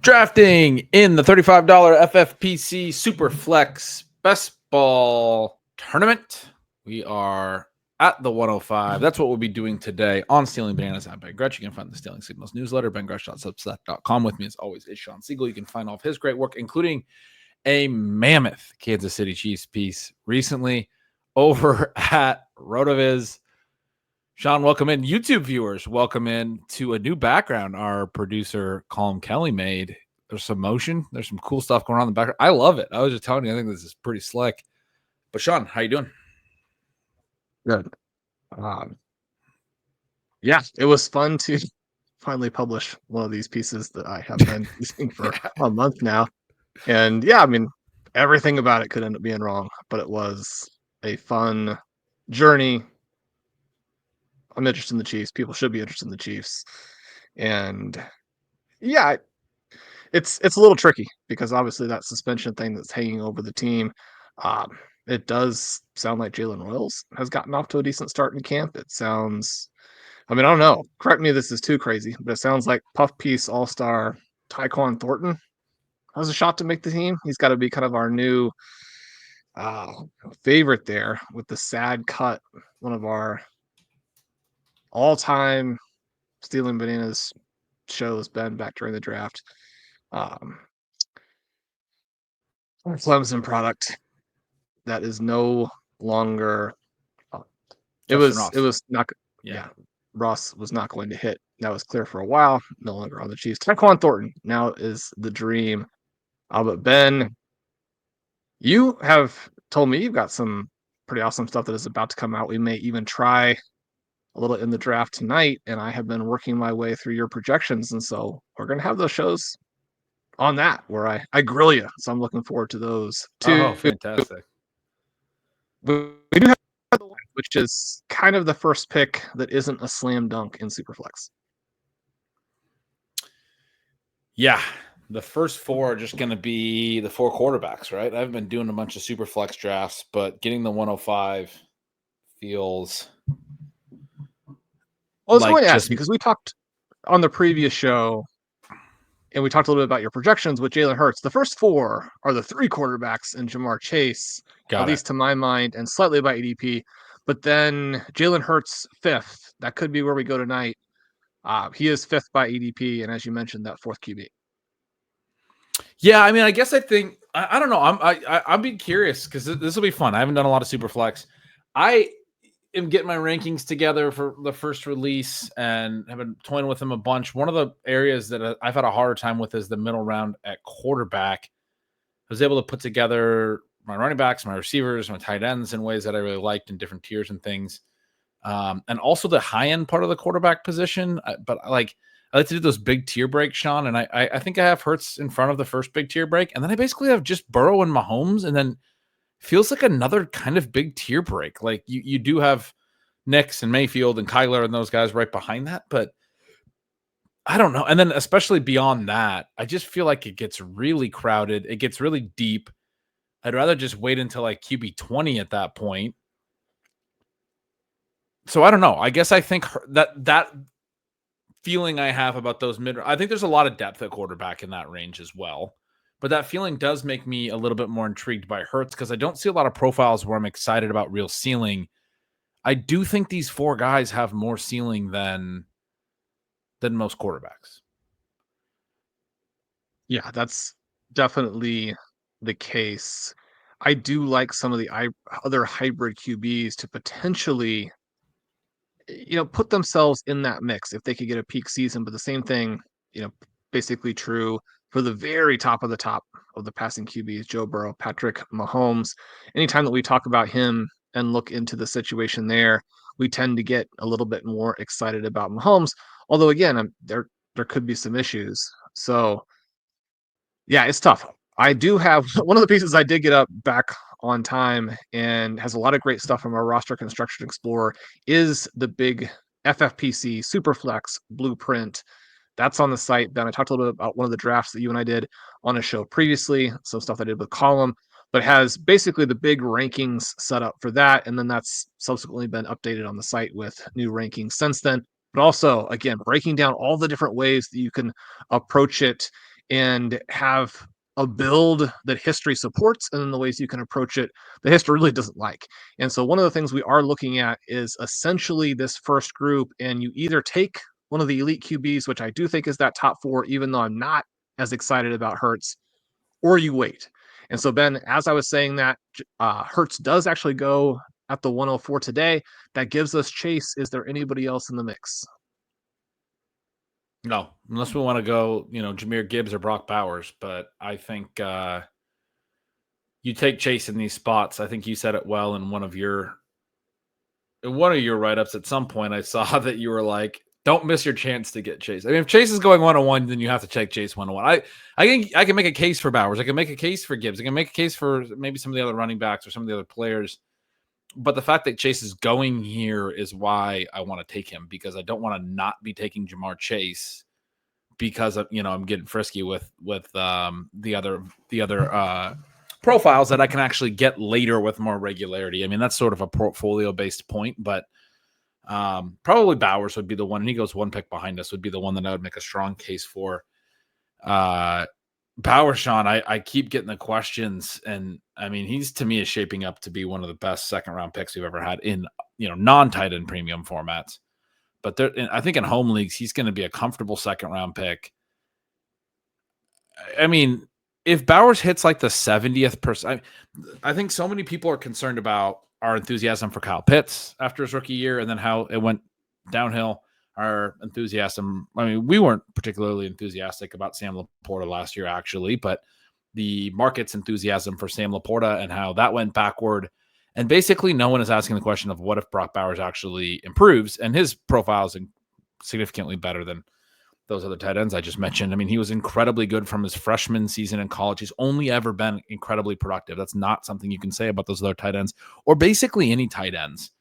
Drafting in the $35 FFPC Superflex Best Ball Tournament. We are at the 105. That's what we'll be doing today on Stealing Bananas at Ben Gretch. You can find the Stealing Signals newsletter, bengretch.substack.com. With me, as always, is Shawn Siegele. You can find all of his great work, including a mammoth Kansas City Chiefs piece recently over at RotoViz. Shawn, welcome in. YouTube viewers, welcome in to a new background our producer, Colin Kelly, made. There's some motion. There's some cool stuff going on in the background. I love it. I was just telling you, I think this is pretty slick. But Shawn, how you doing? Good. Yeah, it was fun to finally publish one of these pieces that I have been using for a month now. And yeah, I mean, everything about it could end up being wrong, but it was a fun journey. I'm interested in the Chiefs. People should be interested in the Chiefs. And yeah, it's a little tricky because obviously that suspension thing that's hanging over the team. It does sound like Jalen Royals has gotten off to a decent start in camp. It sounds, I mean, I don't know. Correct me if this is too crazy, but it sounds like Puff Piece All-Star Tyquan Thornton has a shot to make the team. He's got to be kind of our new favorite there with the sad cut, one of our all-time Stealing Bananas shows, Ben, back during the draft. Clemson product that is no longer it was not Ross was not going to hit. That was clear for a while. No longer on the Chiefs. Tyquan Thornton now is the dream. But Ben, you have told me you've got some pretty awesome stuff that is about to come out. We may even try a little in the draft tonight, and I have been working my way through your projections, and so we're going to have those shows on that where I grill you. So I'm looking forward to those too. Oh, fantastic. We do have the one, which is kind of the first pick that isn't a slam dunk in Superflex. Yeah, the first four are just going to be the four quarterbacks, right? I've been doing a bunch of Superflex drafts, but getting the 105 feels... Well, I was going to ask because we talked on the previous show and we talked a little bit about your projections with Jalen Hurts. The first four are the three quarterbacks and Jamar Chase, at least to my mind, and slightly by ADP. But then Jalen Hurts fifth. That could be where we go tonight. He is fifth by ADP, and as you mentioned, that fourth QB. Yeah, I mean, I guess I think I don't know. I'm being curious because this will be fun. I haven't done a lot of Superflex. I am getting my rankings together for the first release and have been toying with them a bunch. One of the areas that I've had a harder time with is the middle round at quarterback. I was able to put together my running backs, my receivers, my tight ends in ways that I really liked in different tiers and things. And also the high end part of the quarterback position. But I like to do those big tier breaks, Shawn. And I think I have Hurts in front of the first big tier break. And then I basically have just Burrow and Mahomes, and then feels like another kind of big tier break. Like you do have Nix and Mayfield and Kyler and those guys right behind that, but I don't know. And then especially beyond that, I just feel like it gets really crowded. It gets really deep. I'd rather just wait until like QB 20 at that point. So I don't know. I guess I think that feeling I have about those I think there's a lot of depth at quarterback in that range as well. But that feeling does make me a little bit more intrigued by Hurts because I don't see a lot of profiles where I'm excited about real ceiling. I do think these four guys have more ceiling than most quarterbacks. Yeah, that's definitely the case. I do like some of the other hybrid QBs to potentially, put themselves in that mix if they could get a peak season. But the same thing, basically true for the very top of the passing QBs, Joe Burrow, Patrick Mahomes. Anytime that we talk about him and look into the situation there, we tend to get a little bit more excited about Mahomes. Although again, there could be some issues. So yeah, it's tough. I do have one of the pieces I did get up back on time and has a lot of great stuff from our Roster Construction Explorer is the big FFPC Superflex blueprint. That's on the site. Ben, I talked a little bit about one of the drafts that you and I did on a show previously, some stuff I did with Column, but has basically the big rankings set up for that. And then that's subsequently been updated on the site with new rankings since then. But also, again, breaking down all the different ways that you can approach it and have a build that history supports, and then the ways you can approach it the history really doesn't like. And so one of the things we are looking at is essentially this first group, and you either take one of the elite QBs, which I do think is that top 4, even though I'm not as excited about Hurts, or you wait. And so, Ben, as I was saying that, Hurts does actually go at the 104 today. That gives us Chase. Is there anybody else in the mix? No, unless we want to go, Jahmyr Gibbs or Brock Bowers. But I think you take Chase in these spots. I think you said it well in one of your write-ups. At some point, I saw that you were like, don't miss your chance to get Chase. I mean, if Chase is going 101, then you have to take Chase 101. I think I can make a case for Bowers. I can make a case for Gibbs. I can make a case for maybe some of the other running backs or some of the other players. But the fact that Chase is going here is why I want to take him, because I don't want to not be taking Jamar Chase because of, I'm getting frisky with the other profiles that I can actually get later with more regularity. I mean, that's sort of a portfolio based point, but probably Bowers would be the one, and he goes one pick behind us, would be the one that I would make a strong case for. Bowers, Shawn, I keep getting the questions, and I mean, he's to me is shaping up to be one of the best second round picks we've ever had in non-tight end premium formats. But I think in home leagues, he's going to be a comfortable second round pick. I mean, if Bowers hits like the 70th person, I think so many people are concerned about our enthusiasm for Kyle Pitts after his rookie year and then how it went downhill. Our enthusiasm, I mean, we weren't particularly enthusiastic about Sam Laporta last year, actually, but the market's enthusiasm for Sam Laporta and how that went backward. And basically, no one is asking the question of what if Brock Bowers actually improves, and his profile is significantly better than those other tight ends I just mentioned. I mean, he was incredibly good from his freshman season in college. He's only ever been incredibly productive. That's not something you can say about those other tight ends or basically any tight ends.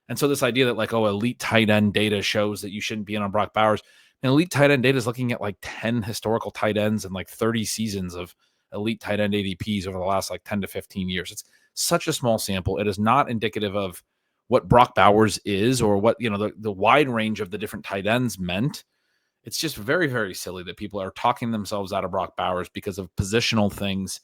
And so this idea that elite tight end data shows that you shouldn't be in on Brock Bowers, and elite tight end data is looking at 10 historical tight ends and 30 seasons of elite tight end ADPs over the last 10 to 15 years. It's such a small sample. It is not indicative of what Brock Bowers is or what, the wide range of the different tight ends meant. It's just very, very silly that people are talking themselves out of Brock Bowers because of positional things.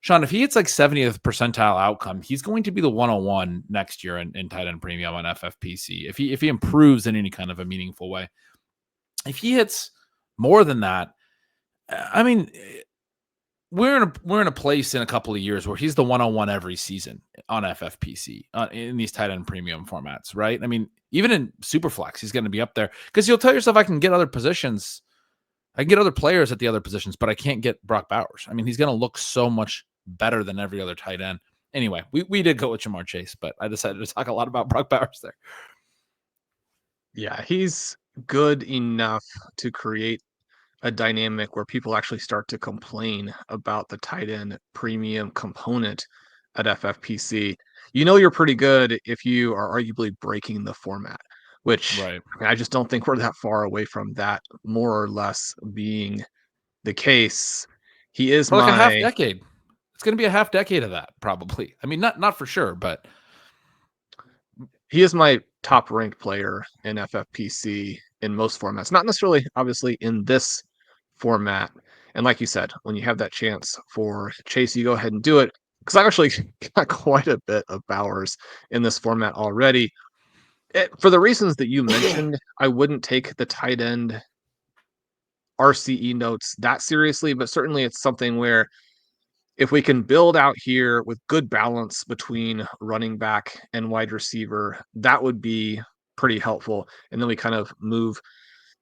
Shawn, if he hits 70th percentile outcome, he's going to be the 101 next year in tight end premium on FFPC. If he improves in any kind of a meaningful way, if he hits more than that, I mean, we're in a place in a couple of years where he's the 101 every season on FFPC in these tight end premium formats, right? I mean, even in Superflex, he's going to be up there because you'll tell yourself, I can get other positions. I can get other players at the other positions, but I can't get Brock Bowers. I mean, he's going to look so much better than every other tight end. Anyway, we did go with Jamar Chase, but I decided to talk a lot about Brock Bowers there. Yeah, he's good enough to create a dynamic where people actually start to complain about the tight end premium component at FFPC. You're pretty good if you are arguably breaking the format, which Right. I just don't think we're that far away from that more or less being the case. He is For a half my decade. It's going to be a half decade of that, probably. I mean, not for sure, but he is my top ranked player in FFPC in most formats, not necessarily obviously in this format. And like you said, when you have that chance for Chase, you go ahead and do it. Because I've actually got quite a bit of Bowers in this format already. For the reasons that you mentioned, I wouldn't take the tight end RCE notes that seriously, but certainly it's something where if we can build out here with good balance between running back and wide receiver, that would be pretty helpful. And then we kind of move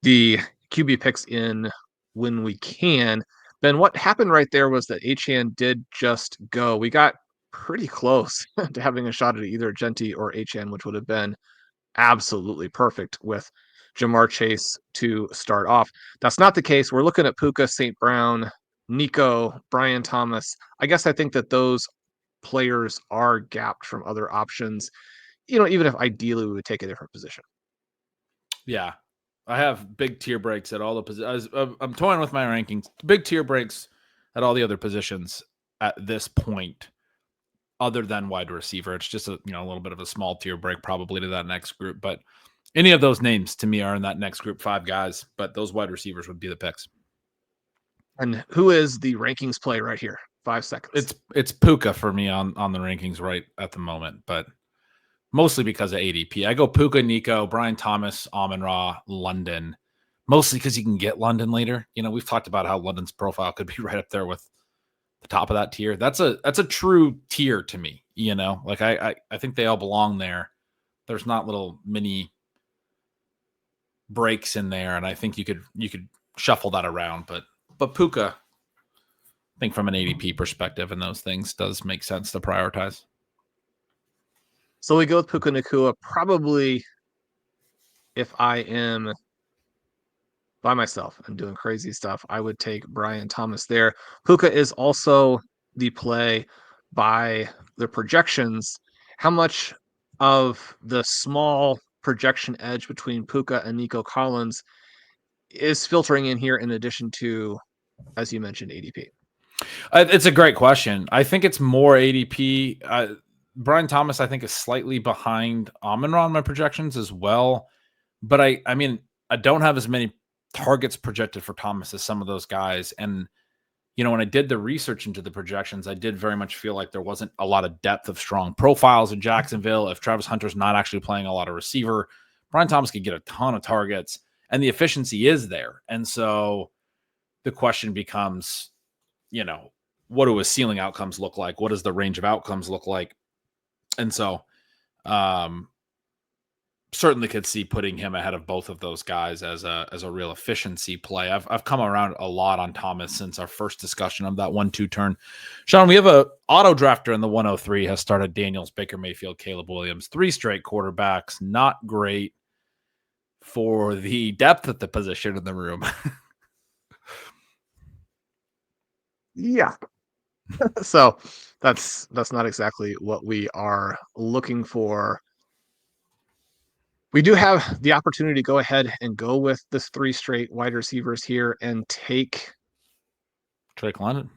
the QB picks in when we can. Ben, what happened right there was that Achane did just go. We got pretty close to having a shot at either Genty or Achane, which would have been absolutely perfect with Jamar Chase to start off. That's not the case. We're looking at Puka, St. Brown, Nico, Brian Thomas. I guess I think that those players are gapped from other options, even if ideally we would take a different position. yeah. I have big tier breaks at all the positions. I'm toying with my rankings. Big tier breaks at all the other positions at this point, other than wide receiver. It's just a little bit of a small tier break probably to that next group. But any of those names to me are in that next group, 5 guys. But those wide receivers would be the picks. And who is the rankings play right here? 5 seconds. It's Puka for me on the rankings right at the moment, but mostly because of ADP. I go Puka, Nico, Brian Thomas, Amon-Ra, London, mostly because you can get London later. We've talked about how London's profile could be right up there with the top of that tier. That's a true tier to me. Like I think they all belong there. There's not little mini breaks in there, and I think you could shuffle that around. But Puka, I think from an ADP perspective and those things does make sense to prioritize. So we go with Puka Nacua. Probably if I am by myself and doing crazy stuff, I would take Brian Thomas there. Puka is also the play by the projections. How much of the small projection edge between Puka and Nico Collins is filtering in here in addition to, as you mentioned, ADP? It's a great question. I think it's more ADP. Brian Thomas, I think, is slightly behind Amon-Ra on my projections as well. But I mean, I don't have as many targets projected for Thomas as some of those guys. And, when I did the research into the projections, I did very much feel like there wasn't a lot of depth of strong profiles in Jacksonville. If Travis Hunter's not actually playing a lot of receiver, Brian Thomas could get a ton of targets, and the efficiency is there. And so the question becomes, what do his ceiling outcomes look like? What does the range of outcomes look like? And so certainly could see putting him ahead of both of those guys as a real efficiency play. I've come around a lot on Thomas since our first discussion of that 1-2 turn. Shawn, we have a auto drafter in the 103 has started Daniels, Baker Mayfield, Caleb Williams, 3 straight quarterbacks. Not great for the depth at the position in the room. Yeah. So that's not exactly what we are looking for. We do have the opportunity to go ahead and go with this 3 straight wide receivers here and take Drake London.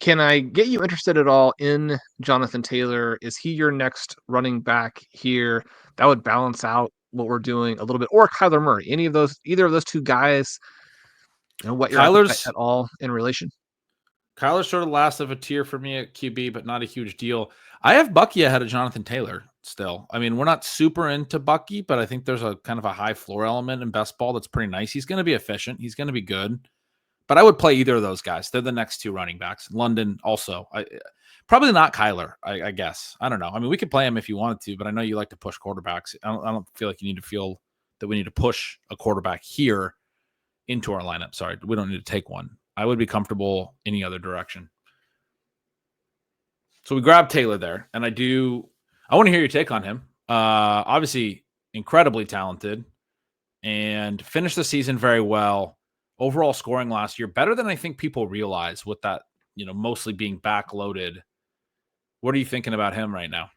Can I get you interested at all in Jonathan Taylor? Is he your next running back here? That would balance out what we're doing a little bit. Or Kyler Murray. Either of those 2 guys, what your appetite at all in relation? Kyler's sort of last of a tier for me at QB, but not a huge deal. I have Bucky ahead of Jonathan Taylor still. I mean, we're not super into Bucky, but I think there's a kind of a high floor element in best ball that's pretty nice. He's going to be efficient. He's going to be good. But I would play either of those guys. They're the next 2 running backs. London also. Probably not Kyler, I guess. I don't know. I mean, we could play him if you wanted to, but I know you like to push quarterbacks. I don't feel like you need to feel that we need to push a quarterback here into our lineup. Sorry, we don't need to take one. I would be comfortable any other direction. So we grab Taylor there, and I want to hear your take on him. Obviously, incredibly talented and finished the season very well. Overall scoring last year, better than I think people realize with that, mostly being backloaded. What are you thinking about him right now?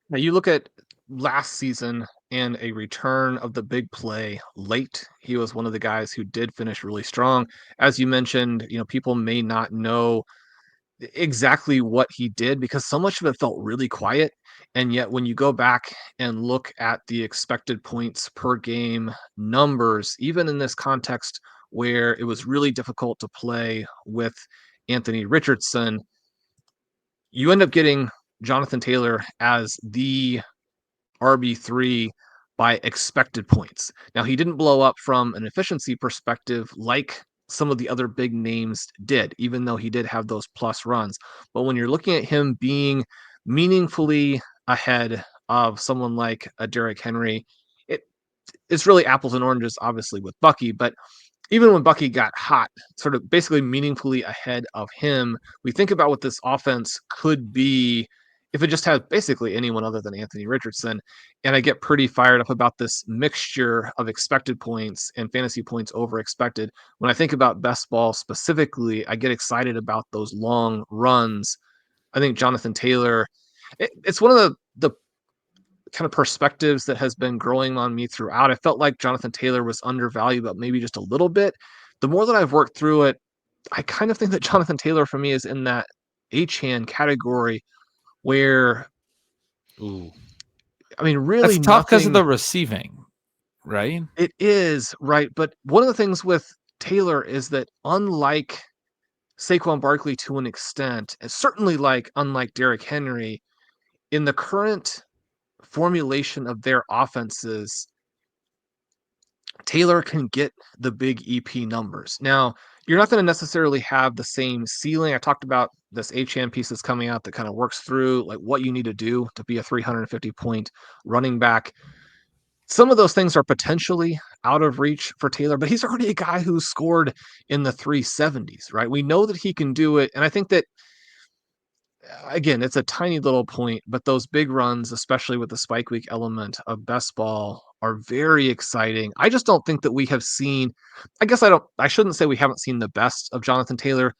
Now you look at last season and a return of the big play late. He was one of the guys who did finish really strong. As you mentioned, people may not know exactly what he did because so much of it felt really quiet. And yet when you go back and look at the expected points per game numbers, even in this context where it was really difficult to play with Anthony Richardson, you end up getting Jonathan Taylor as the RB3 by expected points. Now, he didn't blow up from an efficiency perspective like some of the other big names did, even though he did have those plus runs. But when you're looking at him being meaningfully ahead of someone like a Derrick Henry, it's really apples and oranges, obviously, with Bucky. But even when Bucky got hot, sort of basically meaningfully ahead of him, we think about what this offense could be if it just had basically anyone other than Anthony Richardson. And I get pretty fired up about this mixture of expected points and fantasy points over expected. When I think about best ball specifically, I get excited about those long runs. I think Jonathan Taylor, it's one of the kind of perspectives that has been growing on me throughout. I felt like Jonathan Taylor was undervalued, but maybe just a little bit. The more that I've worked through it, I kind of think that Jonathan Taylor for me is in that H-hand category where, Ooh, I mean, really that's tough because of the receiving, right? It is, right. But one of the things with Taylor is that unlike Saquon Barkley to an extent, and certainly unlike Derrick Henry, in the current formulation of their offenses, Taylor can get the big EP numbers. Now, you're not going to necessarily have the same ceiling. I talked about this HM piece that's coming out that kind of works through like what you need to do to be a 350 point running back. Some of those things are potentially out of reach for Taylor, but he's already a guy who's scored in the 370s, right? We know that he can do it. And I think that, again, it's a tiny little point, but those big runs, especially with the spike week element of best ball, are very exciting. I just don't think that we have seen, I shouldn't say we haven't seen the best of Jonathan Taylor.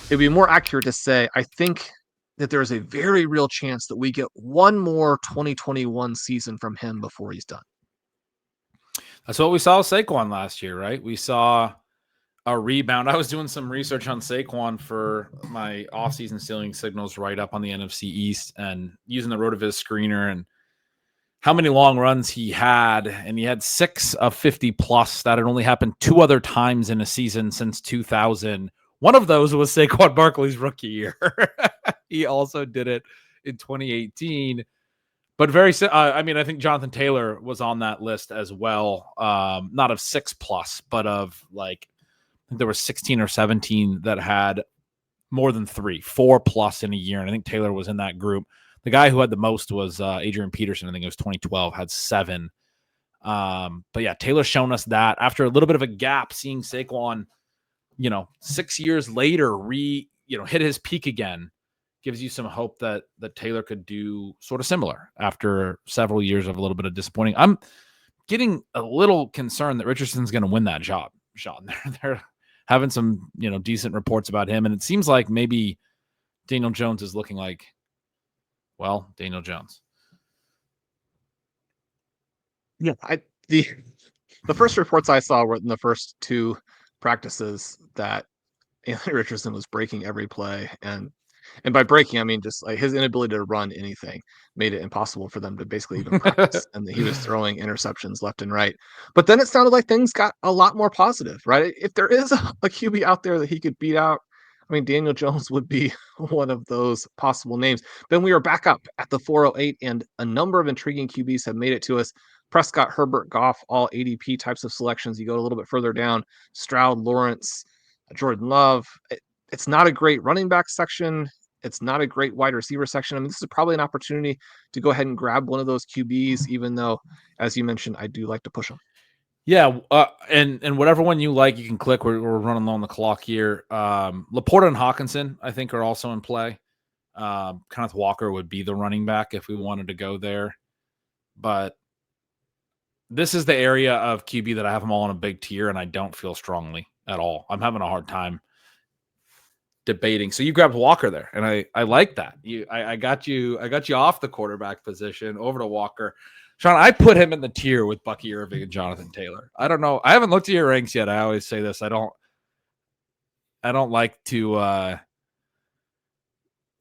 It'd be more accurate to say, I think that there's a very real chance that we get one more 2021 season from him before he's done. That's what we saw with Saquon last year, right? We saw a rebound. I was doing some research on Saquon for my offseason ceiling signals right up on the NFC East and using the RotoViz screener and how many long runs he had. And he had 6 of 50 plus. That had only happened 2 other times in a season since 2000. One of those was Saquon Barkley's rookie year. He also did it in 2018. But I think Jonathan Taylor was on that list as well. Not of 6 plus, but of I think there were 16 or 17 that had more than 4 plus in a year. And I think Taylor was in that group. The guy who had the most was Adrian Peterson. I think it was 2012, had 7. But yeah, Taylor's shown us that after a little bit of a gap, seeing Saquon, 6 years later, hit his peak again, gives you some hope that Taylor could do sort of similar after several years of a little bit of disappointing. I'm getting a little concerned that Richardson's going to win that job, Sean. They're having some, decent reports about him. And it seems like maybe Daniel Jones is looking like, well, Daniel Jones. Yeah. The first reports I saw were in the first 2 practices that Anthony Richardson was breaking every play. And by breaking, I mean just like his inability to run anything made it impossible for them to basically even practice. And he was throwing interceptions left and right. But then it sounded like things got a lot more positive, right? If there is a QB out there that he could beat out, I mean, Daniel Jones would be one of those possible names. Then we are back up at the 408, and a number of intriguing QBs have made it to us. Prescott, Herbert, Goff, all ADP types of selections. You go a little bit further down, Stroud, Lawrence, Jordan Love. It's not a great running back section. It's not a great wide receiver section. I mean, this is probably an opportunity to go ahead and grab one of those QBs, even though, as you mentioned, I do like to push them. Yeah, and whatever one you like, you can click. We're running low on the clock here. Laporta and Hawkinson, I think, are also in play. Kenneth Walker would be the running back if we wanted to go there. But this is the area of QB that I have them all on a big tier, and I don't feel strongly at all. I'm having a hard time debating. So you grabbed Walker there, and I like that. I got you off the quarterback position over to Walker. Sean, I put him in the tier with Bucky Irving and Jonathan Taylor. I don't know. I haven't looked at your ranks yet. I always say this. I don't like to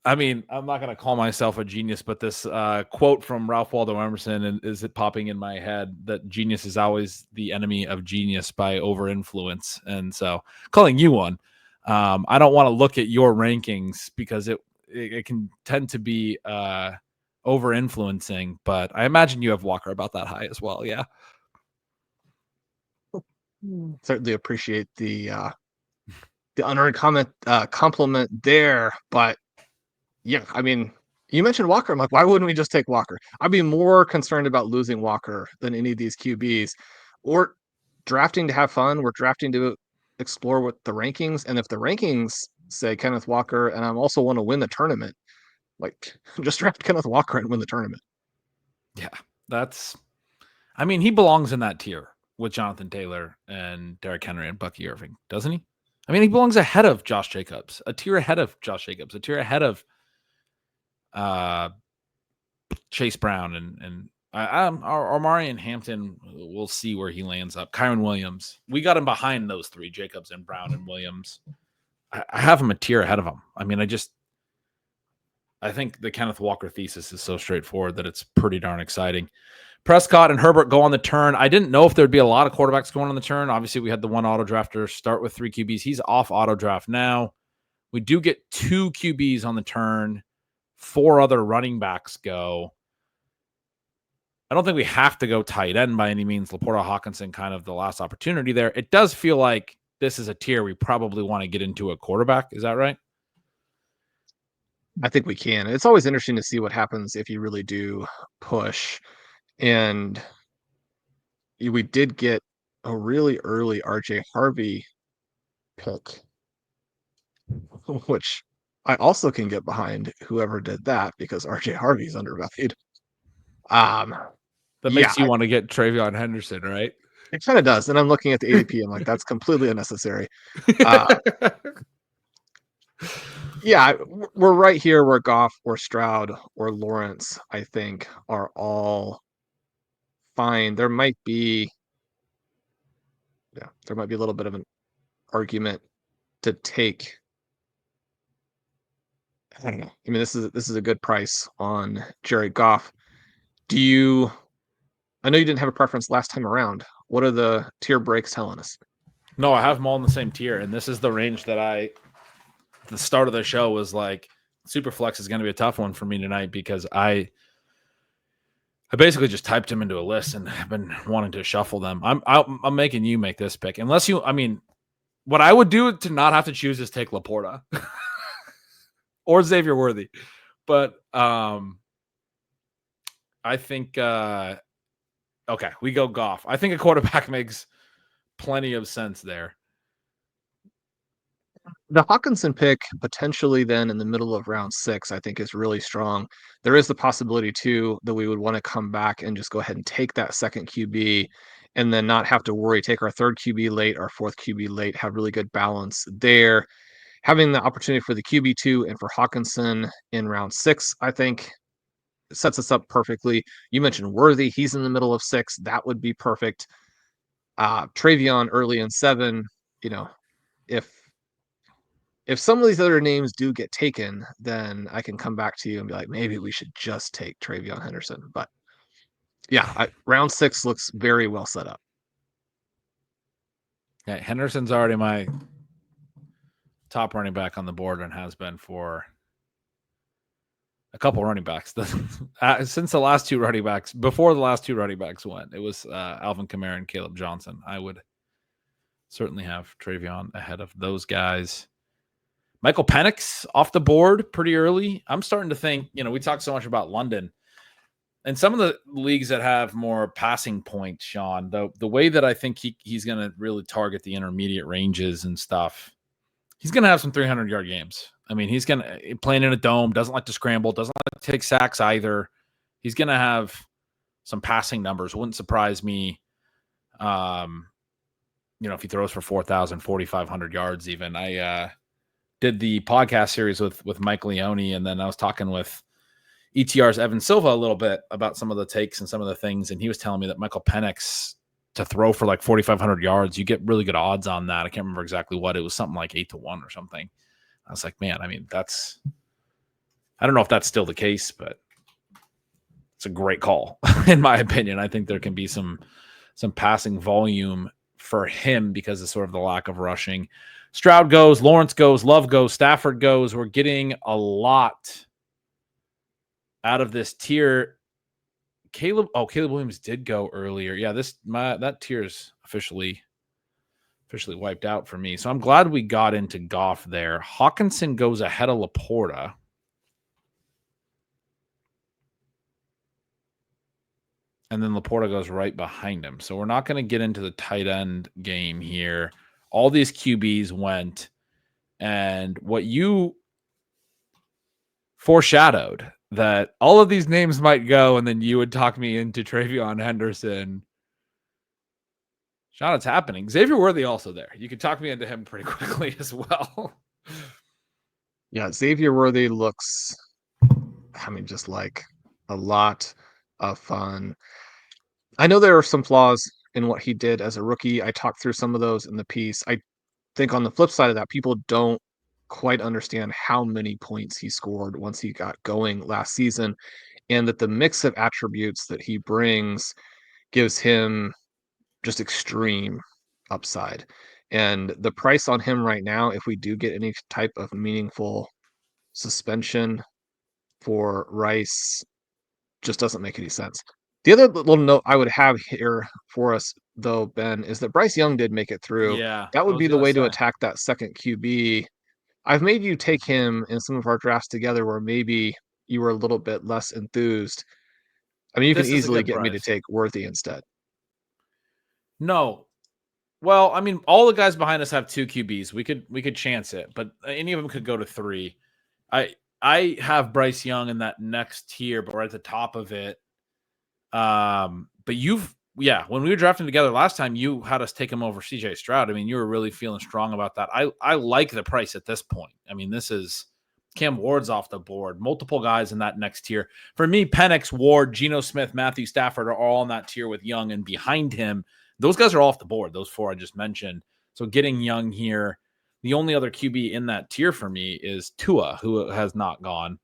I'm not going to call myself a genius, but this quote from Ralph Waldo Emerson is it popping in my head that genius is always the enemy of genius by over influence. And so calling you one, I don't want to look at your rankings because it can tend to be over influencing, but I imagine you have Walker about that high as well. Yeah. Certainly appreciate the unearned compliment there, but yeah, I mean, you mentioned Walker. I'm like, why wouldn't we just take Walker? I'd be more concerned about losing Walker than any of these QBs. Or drafting to have fun. We're drafting to explore what the rankings. And if the rankings say Kenneth Walker, and I also want to win the tournament, just draft Kenneth Walker and win the tournament. Yeah, he belongs in that tier with Jonathan Taylor and Derrick Henry and Bucky Irving, doesn't he? I mean, he belongs ahead of Josh Jacobs, a tier ahead of Josh Jacobs, a tier ahead of Chase Brown and Omari and Hampton. We'll see where he lands up. Kyron Williams, we got him behind those 3, Jacobs and Brown and Williams. I have him a tier ahead of him. I mean, I think the Kenneth Walker thesis is so straightforward that it's pretty darn exciting. Prescott and Herbert go on the turn. I didn't know if there'd be a lot of quarterbacks going on the turn. Obviously, we had the one auto drafter start with 3 QBs. He's off auto draft now. We do get 2 QBs on the turn. 4 other running backs go. I don't think we have to go tight end by any means. Laporta, Hawkinson, kind of the last opportunity there. It does feel like this is a tier we probably want to get into a quarterback. Is that right? I think we can. It's always interesting to see what happens if you really do push. And we did get a really early RJ Harvey pick, which I also can get behind whoever did that because RJ Harvey's undervalued. That makes you want to get Trayvon Henderson, right? It kind of does. And I'm looking at the ADP. I'm like, that's completely unnecessary. Yeah, we're right here where Goff or Stroud or Lawrence, I think, are all fine. There might be a little bit of an argument to take. I don't know. I mean, this is a good price on Jared Goff. I know you didn't have a preference last time around. What are the tier breaks telling us? No, I have them all in the same tier, and this is the range that the start of the show was like, Superflex is going to be a tough one for me tonight because I basically just typed him into a list and have been wanting to shuffle them. I'm making you make this pick. Unless you, I mean, what I would do to not have to choose is take Laporta or Xavier Worthy. But I think okay, we go Goff. I think a quarterback makes plenty of sense there. The Hawkinson pick potentially then in the middle of round 6, I think is really strong. There is the possibility too that we would want to come back and just go ahead and take that second QB and then not have to worry, take our third QB late, our fourth QB late, have really good balance there. Having the opportunity for the QB2 and for Hawkinson in round 6, I think sets us up perfectly. You mentioned Worthy. He's in the middle of 6. That would be perfect. Trayvon early in 7, if some of these other names do get taken, then I can come back to you and be like, maybe we should just take Trayvon Henderson. But yeah, round 6 looks very well set up. Yeah, Henderson's already my top running back on the board and has been for a couple running backs since the last 2 running backs. Before the last 2 running backs went, it was Alvin Kamara and Caleb Johnson. I would certainly have Trayvon ahead of those guys. Michael Penix off the board pretty early. I'm starting to think, we talk so much about London and some of the leagues that have more passing points, Sean, the way that I think he's going to really target the intermediate ranges and stuff, he's going to have some 300-yard games. I mean, he's going to playing in a dome, doesn't like to scramble, doesn't like to take sacks either. He's going to have some passing numbers. Wouldn't surprise me. If he throws for 4,000, 4,500 yards even. I did the podcast series with Mike Leone, and then I was talking with ETR's Evan Silva a little bit about some of the takes and some of the things, and he was telling me that Michael Penix to throw for like 4,500 yards, you get really good odds on that. I can't remember exactly what. It was something like 8-1 or something. I was like, man, I mean, I don't know if that's still the case, but it's a great call, in my opinion. I think there can be some passing volume for him because of sort of the lack of rushing. Stroud goes, Lawrence goes, Love goes, Stafford goes. We're getting a lot out of this tier. Caleb Williams did go earlier. Yeah, that tier is officially wiped out for me. So I'm glad we got into Goff there. Hawkinson goes ahead of Laporta. And then Laporta goes right behind him. So we're not going to get into the tight end game here. All these QBs went. And what you foreshadowed, that all of these names might go, and then you would talk me into Trayvon Henderson. Sean, it's happening. Xavier Worthy also there. You could talk me into him pretty quickly as well. Yeah, Xavier Worthy looks, just like a lot of fun. I know there are some flaws in what he did as a rookie. I talked through some of those in the piece. I think on the flip side of that, people don't quite understand how many points he scored once he got going last season, and that the mix of attributes that he brings gives him just extreme upside. And the price on him right now, if we do get any type of meaningful suspension for Rice, just doesn't make any sense. The other little note I would have here for us, though, Ben, is that Bryce Young did make it through. Yeah, That I would was be the gonna way to say. attack that second QB. I've made you take him in some of our drafts together where maybe you were a little bit less enthused. I mean, you can This is a easily good get me to price. take Worthy instead. No. Well, I mean, all the guys behind us have 2 QBs. We could chance it, but any of them could go to 3. I have Bryce Young in that next tier, but we're at the top of it. But when we were drafting together last time, you had us take him over CJ Stroud. I mean, you were really feeling strong about that. I like the price at this point. I mean, this is Cam Ward's off the board. Multiple guys in that next tier. For me, Penix, Ward, Geno Smith, Matthew Stafford are all in that tier with Young, and behind him, those guys are off the board. Those 4 I just mentioned. So getting Young here, the only other QB in that tier for me is Tua, who has not gone.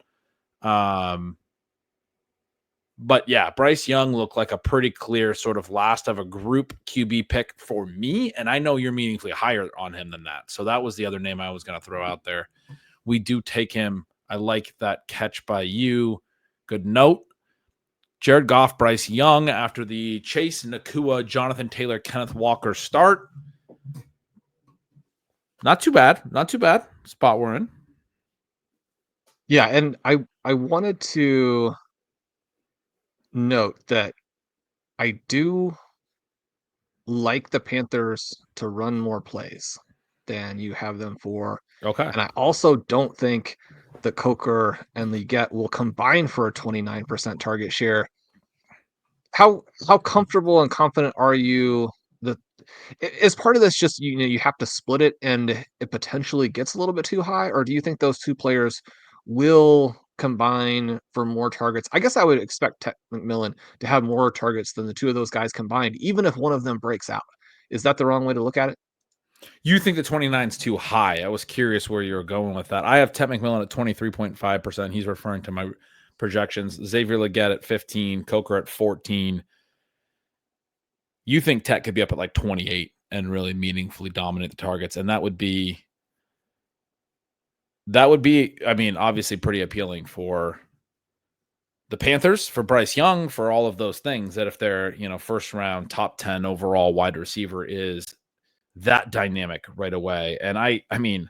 But yeah, Bryce Young looked like a pretty clear sort of last of a group QB pick for me. And I know you're meaningfully higher on him than that. So that was the other name I was going to throw out there. We do take him. I like that catch by you. Good note. Jared Goff, Bryce Young after the Chase Nakua, Jonathan Taylor, Kenneth Walker start. Not too bad. Not too bad. Spot we're in. Yeah, and I wanted to note that I do like the Panthers to run more plays than you have them for. Okay. And I also don't think the Coker and Leggett will combine for a 29% target share. How comfortable and confident are you that is part of this just you have to split it and it potentially gets a little bit too high, or do you think those 2 players will combine for more targets? I guess I would expect Ted McMillan to have more targets than the 2 of those guys combined, even if one of them breaks out. Is that the wrong way to look at it? You think the 29 is too high. I was curious where you were going with that. I have Ted McMillan at 23.5%. He's referring to my projections. Xavier Leggett at 15, Coker at 14. You think Tet could be up at like 28 and really meaningfully dominate the targets, and that would be, I mean, obviously pretty appealing for the Panthers, for Bryce Young, for all of those things, that if their, first round top 10 overall wide receiver is that dynamic right away. And I mean,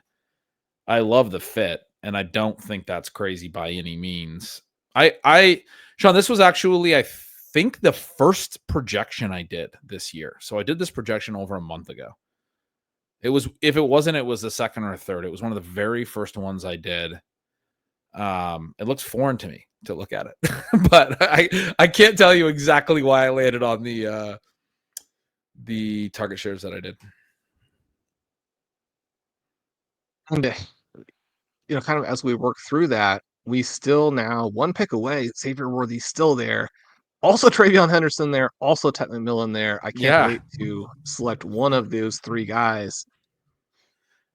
I love the fit, and I don't think that's crazy by any means. Shawn, this was actually, I think, the first projection I did this year. So I did this projection over a month ago. If it wasn't, it was the second or third. It was one of the very first ones I did. It looks foreign to me to look at it, but I can't tell you exactly why I landed on the target shares that I did. And kind of as we work through that, we still now 1 pick away. Xavier Worthy's still there. Also, Trayvon Henderson there. Also, Ted McMillan there. I can't Yeah. wait to select one of those 3 guys.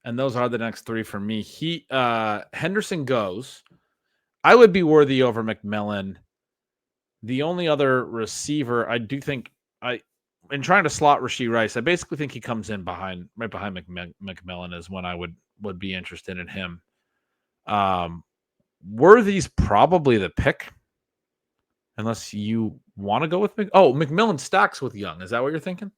And those are the next 3 for me. Henderson goes. I would be Worthy over McMillan. The only other receiver I do think in trying to slot Rashee Rice, I basically think he comes in right behind McMillan is when I would be interested in him. Worthy's probably the pick, unless you want to go with McMillan stacks with Young. Is that what you're thinking?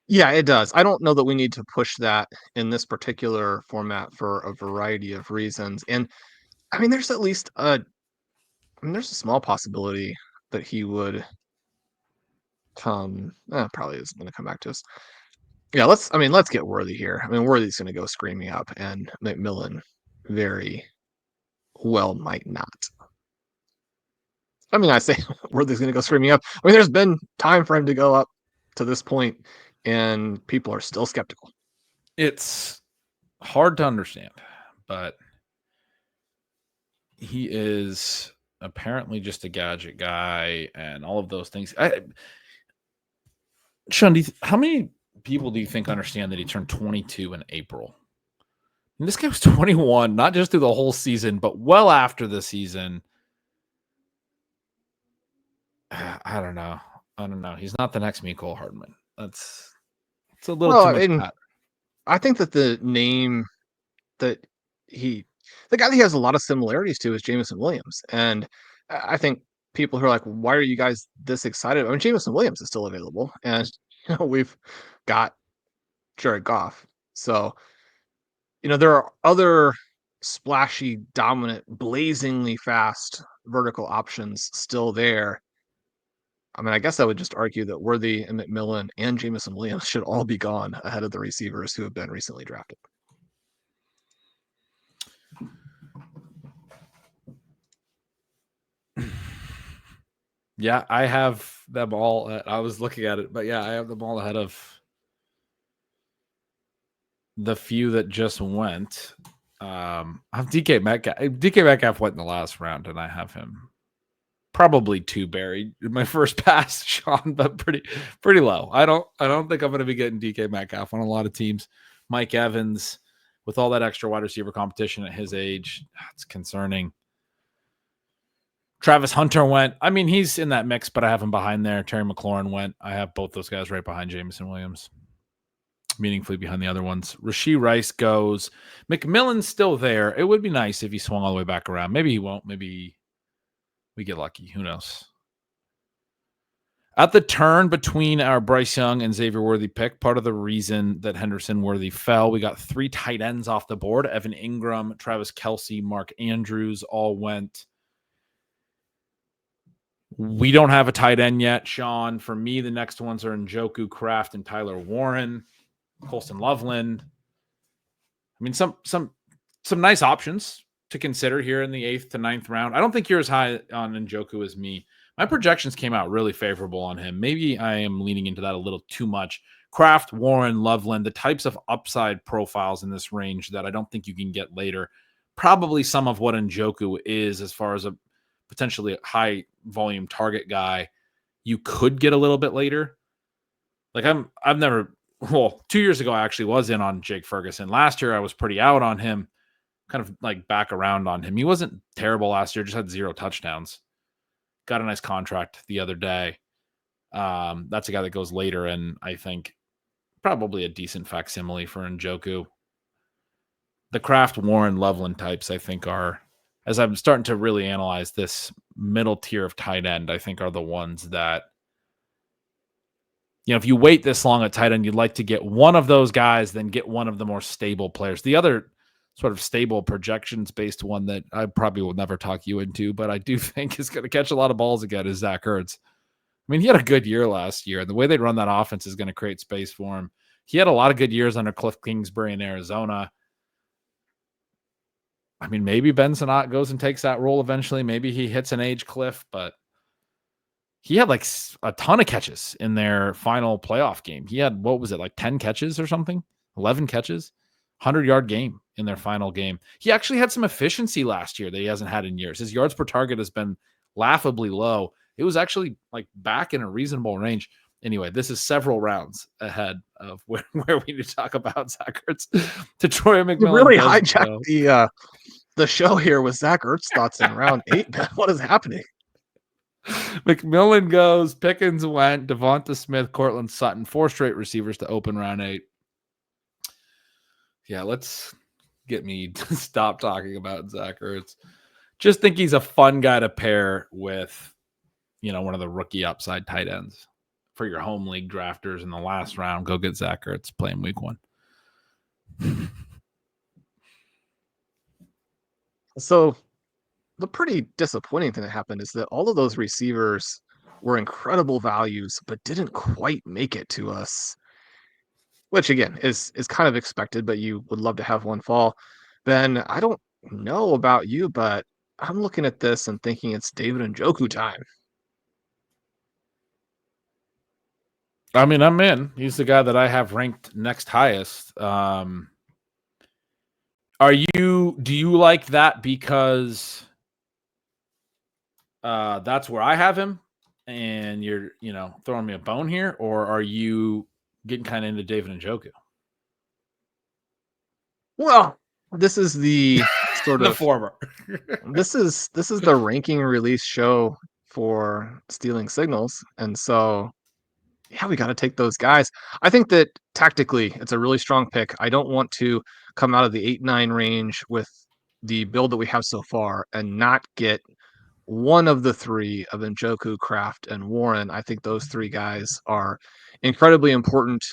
Yeah, it does. I don't know that we need to push that in this particular format for a variety of reasons. And I mean, there's there's a small possibility that he would come. Probably isn't going to come back to us. Yeah, let's get Worthy here. I mean, Worthy's going to go screaming up, and McMillan very well might not. I mean, I say Worthy's going to go screaming up. I mean, there's been time for him to go up to this point, and people are still skeptical. It's hard to understand, but he is apparently just a gadget guy and all of those things. Shawn, how many people do you think understand that he turned 22 in April? And this guy was 21, not just through the whole season, but well after the season. I don't know. He's not the next Mecole Hardman. It's a little too much. I think that the name that the guy that he has a lot of similarities to is Jameson Williams. And I think people who are like, why are you guys this excited? I mean, Jameson Williams is still available. And, we've got Jared Goff. So, there are other splashy, dominant, blazingly fast vertical options still there. I mean, I guess I would just argue that Worthy and McMillan and Jameson Williams should all be gone ahead of the receivers who have been recently drafted. Yeah, I have them all. I was looking at it, but yeah, I have them all ahead of the few that just went. I have DK Metcalf. DK Metcalf went in the last round, and I have him probably 2 buried in my first pass, Sean, but pretty low. I don't think I'm going to be getting DK Metcalf on a lot of teams. Mike Evans, with all that extra wide receiver competition at his age, it's concerning. Travis Hunter went. I mean, he's in that mix, but I have him behind there. Terry McLaurin went. I have both those guys right behind Jameson Williams, meaningfully behind the other ones. Rashee Rice goes. McMillan's still there. It would be nice if he swung all the way back around. Maybe he won't. Maybe we get lucky. Who knows? At the turn between our Bryce Young and Xavier Worthy pick, part of the reason that Henderson Worthy fell, we got 3 tight ends off the board. Evan Ingram, Travis Kelce, Mark Andrews all went. We don't have a tight end yet, Sean. For me, the next ones are Njoku, Kraft, and Tyler Warren, Colston Loveland. I mean, some nice options to consider here in the 8th to 9th round. I don't think you're as high on Njoku as me. My projections came out really favorable on him. Maybe I am leaning into that a little too much. Kraft, Warren, Loveland, the types of upside profiles in this range that I don't think you can get later. Probably some of what Njoku is as far as a potentially high volume target guy, you could get a little bit later. Like 2 years ago, I actually was in on Jake Ferguson. Last year, I was pretty out on him, kind of like back around on him. He wasn't terrible last year, just had 0 touchdowns. Got a nice contract the other day. That's a guy that goes later, and I think probably a decent facsimile for Njoku. The Kraft, Warren, Loveland types, I think, are, as I'm starting to really analyze this middle tier of tight end, I think are the ones that, if you wait this long at tight end, you'd like to get one of those guys, then get one of the more stable players. The other sort of stable projections-based one that I probably will never talk you into, but I do think is going to catch a lot of balls again is Zach Ertz. I mean, he had a good year last year, and the way they run that offense is going to create space for him. He had a lot of good years under Cliff Kingsbury in Arizona. I mean, maybe Ben Sinnott goes and takes that role eventually. Maybe he hits an age cliff, but he had like a ton of catches in their final playoff game. He had, 10 catches or something? 11 catches? 100-yard game in their final game. He actually had some efficiency last year that he hasn't had in years. His yards per target has been laughably low. It was actually like back in a reasonable range. Anyway, this is several rounds ahead of where we need to talk about Zach Ertz to Troy McMillan. You really hijacked the show here with Zach Ertz thoughts in round 8, man. What is happening? McMillan goes, Pickens went, Devonta Smith, Cortland Sutton, 4 straight receivers to open round 8. Yeah, let's get me to stop talking about Zach Ertz. Just think he's a fun guy to pair with, one of the rookie upside tight ends. For your home league drafters in the last round, go get Zach Ertz playing week 1. So the pretty disappointing thing that happened is that all of those receivers were incredible values, but didn't quite make it to us, which again is kind of expected, but you would love to have one fall. Ben, I don't know about you, but I'm looking at this and thinking it's David Njoku time. I mean, I'm in. He's the guy that I have ranked next highest. Do you like that because that's where I have him and you're, throwing me a bone here, or are you getting kind of into David Njoku? Well, this is the sort The of former. this is the ranking release show for stealing signals, and so yeah, we got to take those guys. I think that tactically, it's a really strong pick. I don't want to come out of the 8-9 range with the build that we have so far and not get one of the three of Njoku, Kraft, and Warren. I think those three guys are incredibly important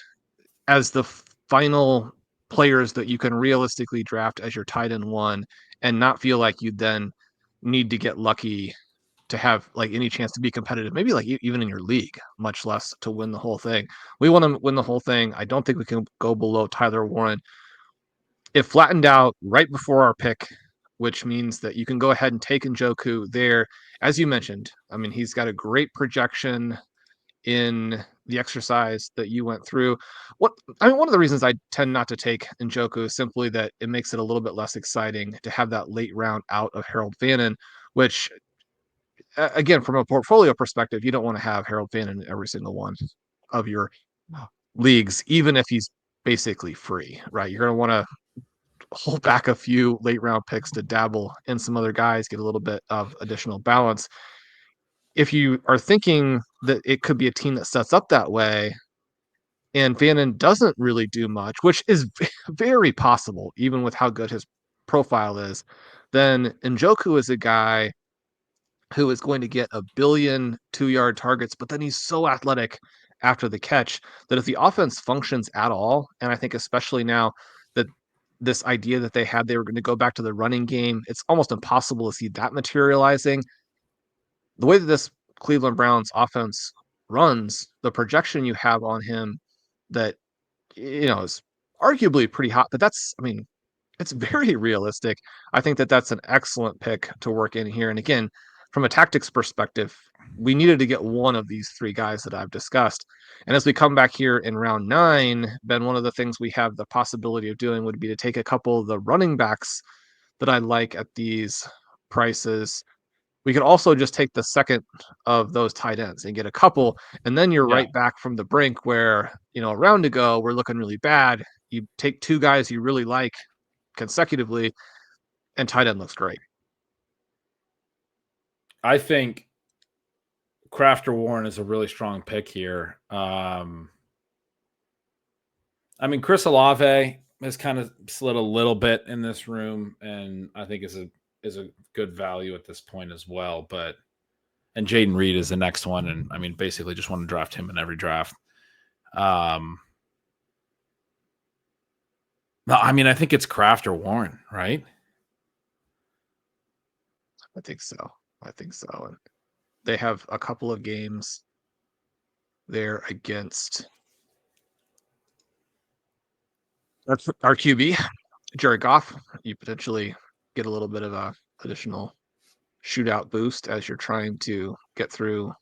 as the final players that you can realistically draft as your tight end one and not feel like you then need to get lucky to have like any chance to be competitive, maybe like even in your league, much less to win the whole thing. We want to win the whole thing. I don't think we can go below Tyler Warren. It flattened out right before our pick, which means that you can go ahead and take Njoku there. As you mentioned, I mean, he's got a great projection in the exercise that you went through. One of the reasons I tend not to take Njoku is simply that it makes it a little bit less exciting to have that late round out of Harold Fannin, which again, from a portfolio perspective, you don't want to have Harold Fannin in every single one of your leagues, even if he's basically free, right? You're going to want to hold back a few late round picks to dabble in some other guys, get a little bit of additional balance. If you are thinking that it could be a team that sets up that way and Fannin doesn't really do much, which is very possible, even with how good his profile is, then Njoku is a guy who is going to get a billion 2-yard targets, but then he's so athletic after the catch that if the offense functions at all, and I think especially now that this idea that they had they were going to go back to the running game, it's almost impossible to see that materializing. The way that this Cleveland Browns offense runs, the projection you have on him that is arguably pretty hot, but I mean, it's very realistic. I think that that's an excellent pick to work in here. And again, from a tactics perspective, we needed to get one of these three guys that I've discussed. And as we come back here in round 9, Ben, one of the things we have the possibility of doing would be to take a couple of the running backs that I like at these prices. We could also just take the second of those tight ends and get a couple, and then you're Yeah. right back from the brink where, a round ago we're looking really bad. You take two guys you really like consecutively, and tight end looks great. I think Kraft or Warren is a really strong pick here. I mean, Chris Olave has kind of slid a little bit in this room, and I think is a good value at this point as well. And Jaden Reed is the next one, and I mean, basically just want to draft him in every draft. No, I mean, I think it's Kraft or Warren, right? I think so. And they have a couple of games there against our QB, Jared Goff. You potentially get a little bit of a additional shootout boost as you're trying to get through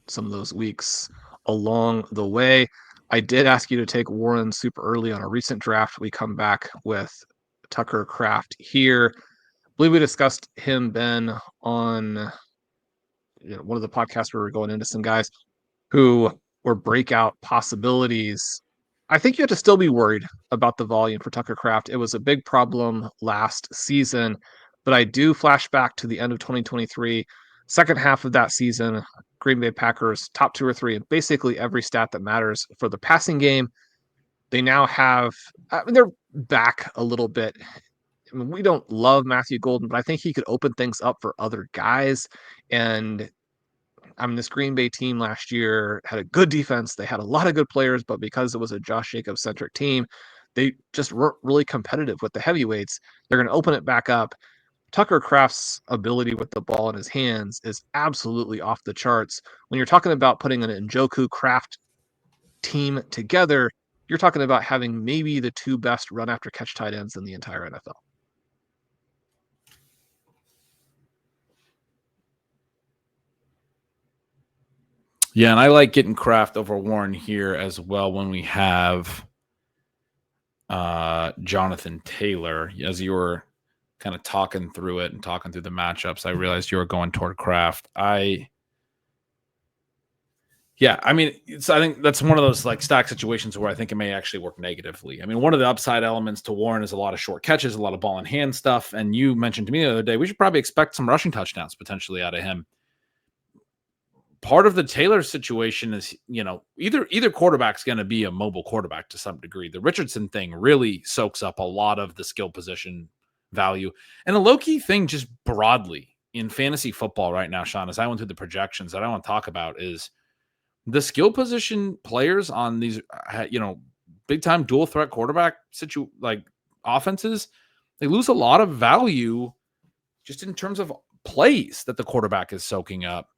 some of those weeks along the way. I did ask you to take Warren super early on a recent draft. We come back with Tucker Kraft here. I believe we discussed him, Ben, on one of the podcasts where we were going into some guys who were breakout possibilities. I think you have to still be worried about the volume for Tucker Kraft. It was a big problem last season, but I do flash back to the end of 2023, second half of that season, Green Bay Packers top 2 or 3 in basically every stat that matters for the passing game. They now have, they're back a little bit. I mean, we don't love Matthew Golden, but I think he could open things up for other guys. And I mean, this Green Bay team last year had a good defense. They had a lot of good players, but because it was a Josh Jacobs centric team, they just weren't really competitive with the heavyweights. They're going to open it back up. Tucker Kraft's ability with the ball in his hands is absolutely off the charts. When you're talking about putting an Njoku Kraft team together, you're talking about having maybe the two best run after catch tight ends in the entire NFL. Yeah, and I like getting Kraft over Warren here as well when we have Jonathan Taylor. As you were kind of talking through it and talking through the matchups, I realized you were going toward Kraft. Yeah, I mean, I think that's one of those like stack situations where I think it may actually work negatively. I mean, one of the upside elements to Warren is a lot of short catches, a lot of ball in hand stuff. And you mentioned to me the other day, we should probably expect some rushing touchdowns potentially out of him. Part of the Taylor situation is, either quarterback's going to be a mobile quarterback to some degree. The Richardson thing really soaks up a lot of the skill position value. And a low-key thing just broadly in fantasy football right now, Shawn, as I went through the projections that I want to talk about is the skill position players on these, big time dual threat quarterback offenses, they lose a lot of value just in terms of plays that the quarterback is soaking up.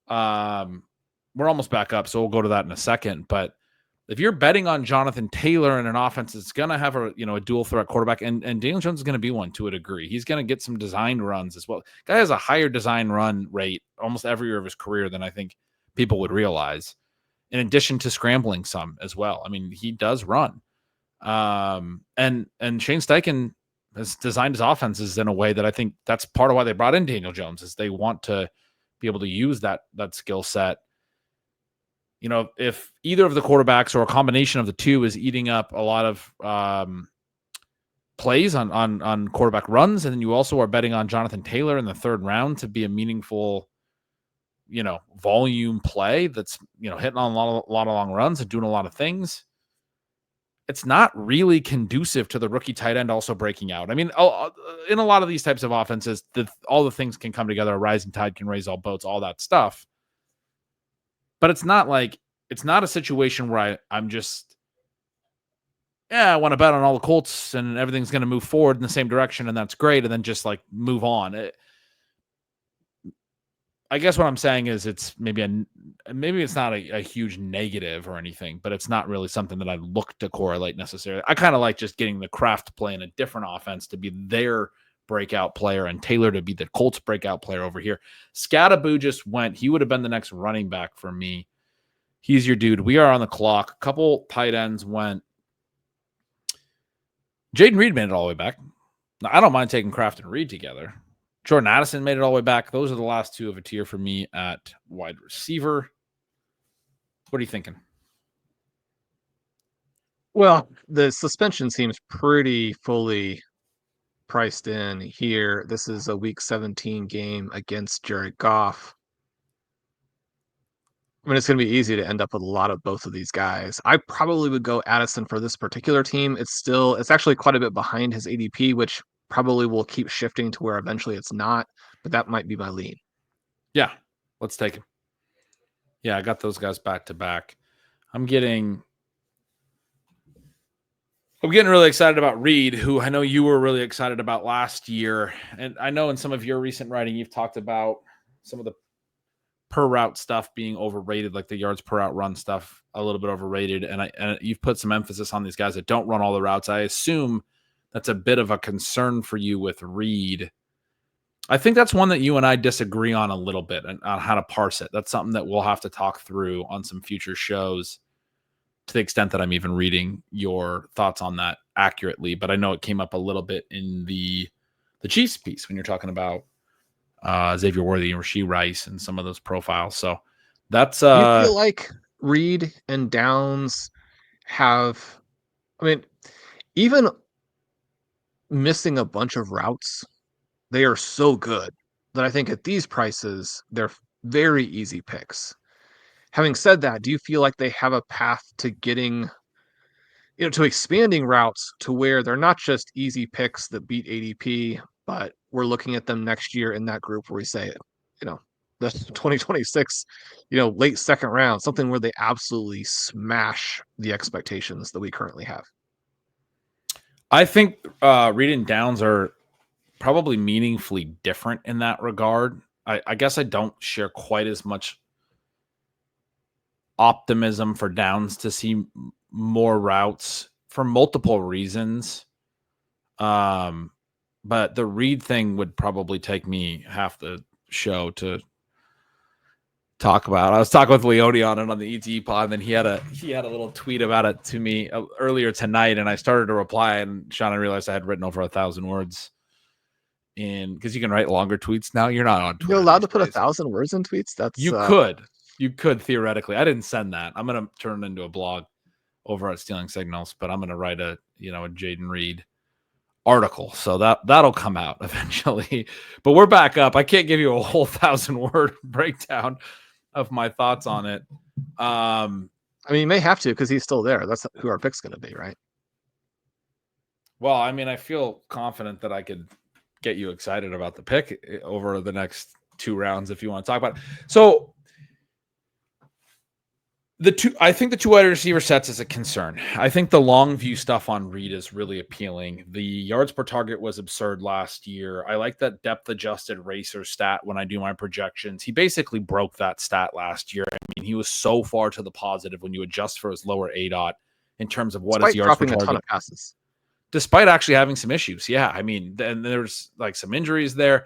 We're almost back up, so we'll go to that in a second. But if you're betting on Jonathan Taylor in an offense that's going to have a dual threat quarterback, and Daniel Jones is going to be one to a degree. He's going to get some designed runs as well. Guy has a higher design run rate almost every year of his career than I think people would realize, in addition to scrambling some as well. I mean, he does run. And Shane Steichen has designed his offenses in a way that I think that's part of why they brought in Daniel Jones, is they want to be able to use that skill set. If either of the quarterbacks or a combination of the two is eating up a lot of plays on quarterback runs, and then you also are betting on Jonathan Taylor in the third round to be a meaningful volume play that's, hitting on a lot of long runs and doing a lot of things, it's not really conducive to the rookie tight end also breaking out. I mean, in a lot of these types of offenses, all the things can come together. A rising tide can raise all boats, all that stuff. But it's not a situation where I'm just, I want to bet on all the Colts and everything's going to move forward in the same direction and that's great, and then just like move on. I guess what I'm saying is it's maybe it's not a huge negative or anything, but it's not really something that I look to correlate necessarily. I kind of like just getting the Kraft play in a different offense to be their breakout player and Taylor to be the Colts breakout player over here. Scattaboo just went. He would have been the next running back for me. He's your dude. We are on the clock. A couple tight ends went. Jaden Reed made it all the way back. Now, I don't mind taking Kraft and Reed together. Jordan Addison made it all the way back. Those are the last two of a tier for me at wide receiver. What are you thinking? Well, the suspension seems pretty fully priced in here. This is a week 17 game against Jared Goff. I mean, it's going to be easy to end up with a lot of both of these guys. I probably would go Addison for this particular team. It's actually quite a bit behind his ADP, which probably will keep shifting to where eventually it's not, but that might be my lean. Yeah, let's take him. Yeah, I got those guys back to back. I'm getting really excited about Reed, who I know you were really excited about last year. And I know in some of your recent writing, you've talked about some of the per route stuff being overrated, like the yards per route run stuff, a little bit overrated. And you've put some emphasis on these guys that don't run all the routes. I assume that's a bit of a concern for you with Reed. I think that's one that you and I disagree on a little bit and on how to parse it. That's something that we'll have to talk through on some future shows, to the extent that I'm even reading your thoughts on that accurately. But I know it came up a little bit in the Chiefs piece when you're talking about Xavier Worthy and Rashee Rice and some of those profiles. So that's... Do you feel like Reed and Downs have... I mean, even missing a bunch of routes, they are so good that I think at these prices, they're very easy picks. Having said that, do you feel like they have a path to getting, to expanding routes to where they're not just easy picks that beat ADP, but we're looking at them next year in that group where we say, the 2026, late second round, something where they absolutely smash the expectations that we currently have? I think Reed and Downs are probably meaningfully different in that regard. I guess I don't share quite as much optimism for Downs to see more routes for multiple reasons. But the Reed thing would probably take me half the show to talk about. I was talking with Leone on it on the ETE pod, and then he had a little tweet about it to me earlier tonight, and I started to reply, and Shawn, I realized I had written over 1,000 words in, because you can write longer tweets now. You're not on Twitter. You're allowed to put 1,000 words in tweets? You could. You could theoretically. I didn't send that. I'm gonna turn it into a blog over at Stealing Signals, but I'm gonna write a Jaden Reed article, so that'll come out eventually. But we're back up. I can't give you a whole 1,000-word breakdown of my thoughts on it. I mean, you may have to because he's still there. That's who our pick's going to be, right? Well, I mean, I feel confident that I could get you excited about the pick over the next 2 rounds if you want to talk about it. So I think the 2 wide receiver sets is a concern. I think the long view stuff on Reed is really appealing. The yards per target was absurd last year. I like that depth adjusted racer stat when I do my projections. He basically broke that stat last year. I mean, he was so far to the positive when you adjust for his lower ADOT in terms of what is yards per target. A ton of passes. Despite actually having some issues. Yeah, I mean, then there's like some injuries there.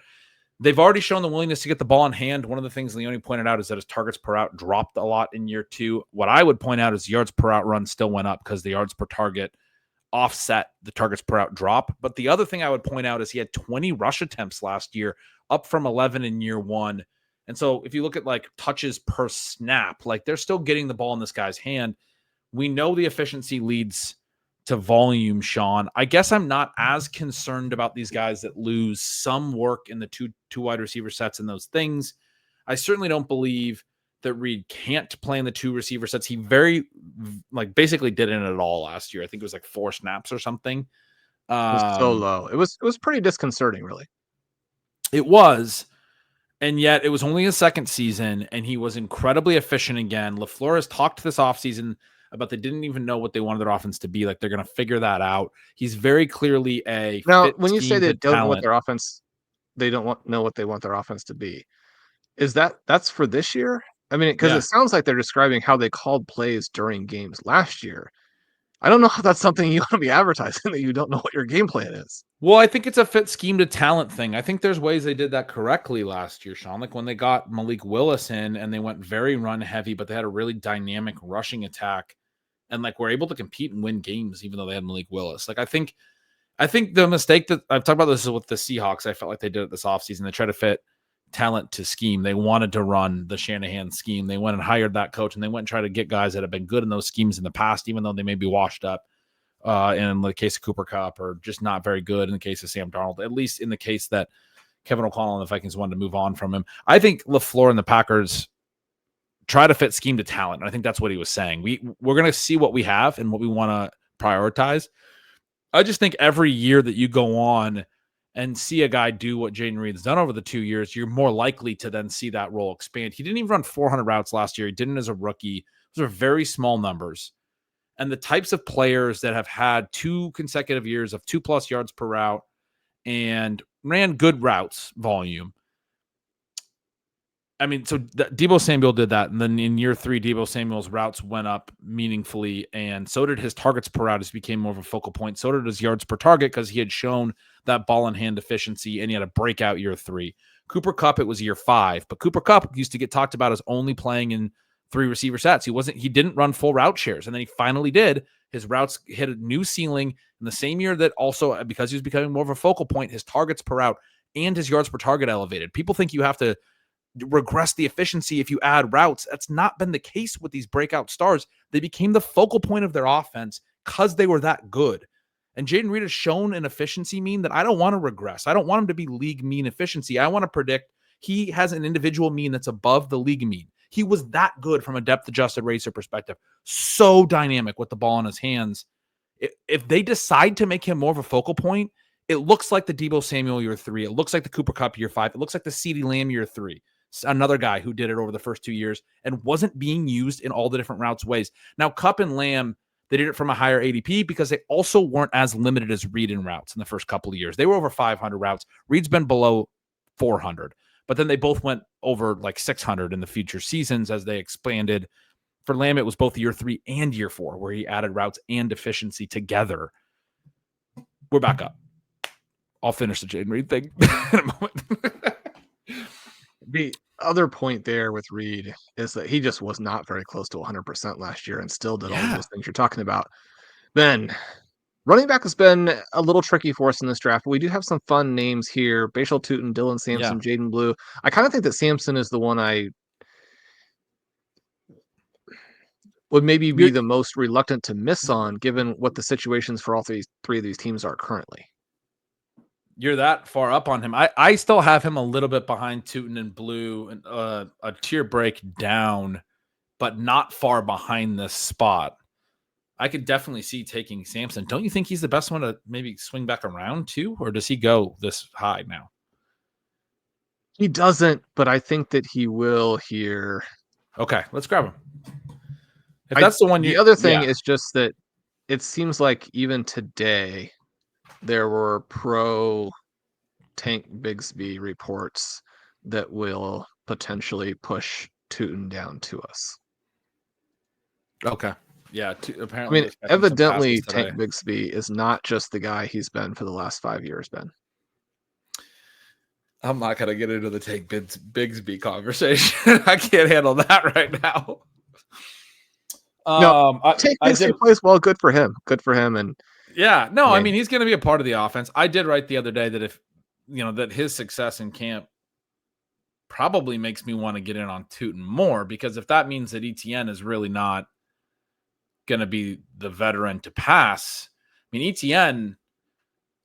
They've already shown the willingness to get the ball in hand. One of the things Leone pointed out is that his targets per out dropped a lot in year 2. What I would point out is yards per out run still went up because the yards per target offset the targets per out drop. But the other thing I would point out is he had 20 rush attempts last year, up from 11 in year 1. And so if you look at like touches per snap, like they're still getting the ball in this guy's hand. We know the efficiency leads to volume, Sean. I guess I'm not as concerned about these guys that lose some work in the two wide receiver sets and those things. I certainly don't believe that Reed can't play in the 2 receiver sets. He basically didn't at all last year. I think it was like 4 snaps or something. It was so low. It was pretty disconcerting, really. It was. And yet it was only his second season, and he was incredibly efficient again. LaFleur has talked this offseason about they didn't even know what they wanted their offense to be. Like, they're going to figure that out. He's very clearly now, when you say they don't know what talent. their offense, they don't know what they want their offense to be. Is that's for this year? I mean, because it sounds like they're describing how they called plays during games last year. I don't know if that's something you want to be advertising, that you don't know what your game plan is. Well, I think it's a fit scheme to talent thing. I think there's ways they did that correctly last year, Sean. Like when they got Malik Willis in and they went very run heavy, but they had a really dynamic rushing attack and like were able to compete and win games, even though they had Malik Willis. Like I think the mistake that I've talked about this is with the Seahawks. I felt like they did it this offseason. They tried to fit talent to scheme. They wanted to run the Shanahan scheme. They went and hired that coach, and they went and tried to get guys that have been good in those schemes in the past, even though they may be washed up. In the case of Cooper Kupp, or just not very good in the case of Sam Darnold, at least in the case that Kevin O'Connell and the Vikings wanted to move on from him. I think LaFleur and the Packers try to fit scheme to talent. And I think that's what he was saying. We're going to see what we have and what we want to prioritize. I just think every year that you go on and see a guy do what Jaden Reed's done over the 2 years, you're more likely to then see that role expand. He didn't even run 400 routes last year. He didn't as a rookie. Those are very small numbers. And the types of players that have had 2 consecutive years of 2+ yards per route and ran good routes volume. I mean, so Deebo Samuel did that. And then in year 3, Deebo Samuel's routes went up meaningfully. And so did his targets per route as he became more of a focal point. So did his yards per target because he had shown that ball in hand efficiency and he had a breakout year 3. Cooper Kupp, it was year 5. But Cooper Kupp used to get talked about as only playing in 3 receiver sets. He didn't run full route shares. And then he finally did. His routes hit a new ceiling in the same year that also, because he was becoming more of a focal point, his targets per route and his yards per target elevated. People think you have to regress the efficiency if you add routes. That's not been the case with these breakout stars. They became the focal point of their offense because they were that good. And Jaden Reed has shown an efficiency mean that I don't want to regress. I don't want him to be league mean efficiency. I want to predict he has an individual mean that's above the league mean. He was that good from a depth-adjusted racer perspective. So dynamic with the ball in his hands. If they decide to make him more of a focal point, it looks like the Deebo Samuel year 3. It looks like the Cooper Kupp year 5. It looks like the CeeDee Lamb year 3. Another guy who did it over the first 2 years and wasn't being used in all the different routes ways. Now, Kupp and Lamb, they did it from a higher ADP because they also weren't as limited as Reed in routes in the first couple of years. They were over 500 routes. Reed's been below 400. But then they both went over like 600 in the future seasons as they expanded. For Lamb, it was both year 3 and year 4 where he added routes and efficiency together. We're back up. I'll finish the Jaden Reed thing in a moment. The other point there with Reed is that he just was not very close to 100% last year and still did all of those things you're talking about. Then running back has been a little tricky for us in this draft, but we do have some fun names here. Bashal Tutin, Dylan Sampson, Jaden Blue. I kind of think that Sampson is the one I would maybe be the most reluctant to miss on, given what the situations for all three of these teams are currently. You're that far up on him. I still have him a little bit behind Tootin and Blue, and a tier break down, but not far behind this spot. I could definitely see taking Samson. Don't you think he's the best one to maybe swing back around to, or does he go this high now? He doesn't, but I think that he will here. Okay, let's grab him. If that's the one, the other thing is just that it seems like even today there were pro Tank Bigsby reports that will potentially push Tootin down to us. Okay. Yeah, apparently. I mean, evidently Tank Bigsby is not just the guy he's been for the last 5 years, Ben. I'm not going to get into the Tank Bigsby conversation. I can't handle that right now. No, Tank Bigsby plays well. Good for him. Good for him. And yeah, no, I mean, he's going to be a part of the offense. I did write the other day that if, that his success in camp probably makes me want to get in on Tootin more, because if that means that ETN is really not going to be the veteran to pass, I mean, ETN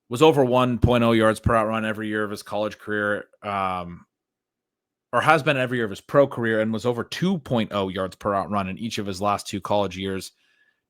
was over 1.0 yards per out run every year of his college career, or has been every year of his pro career, and was over 2.0 yards per out run in each of his last 2 college years.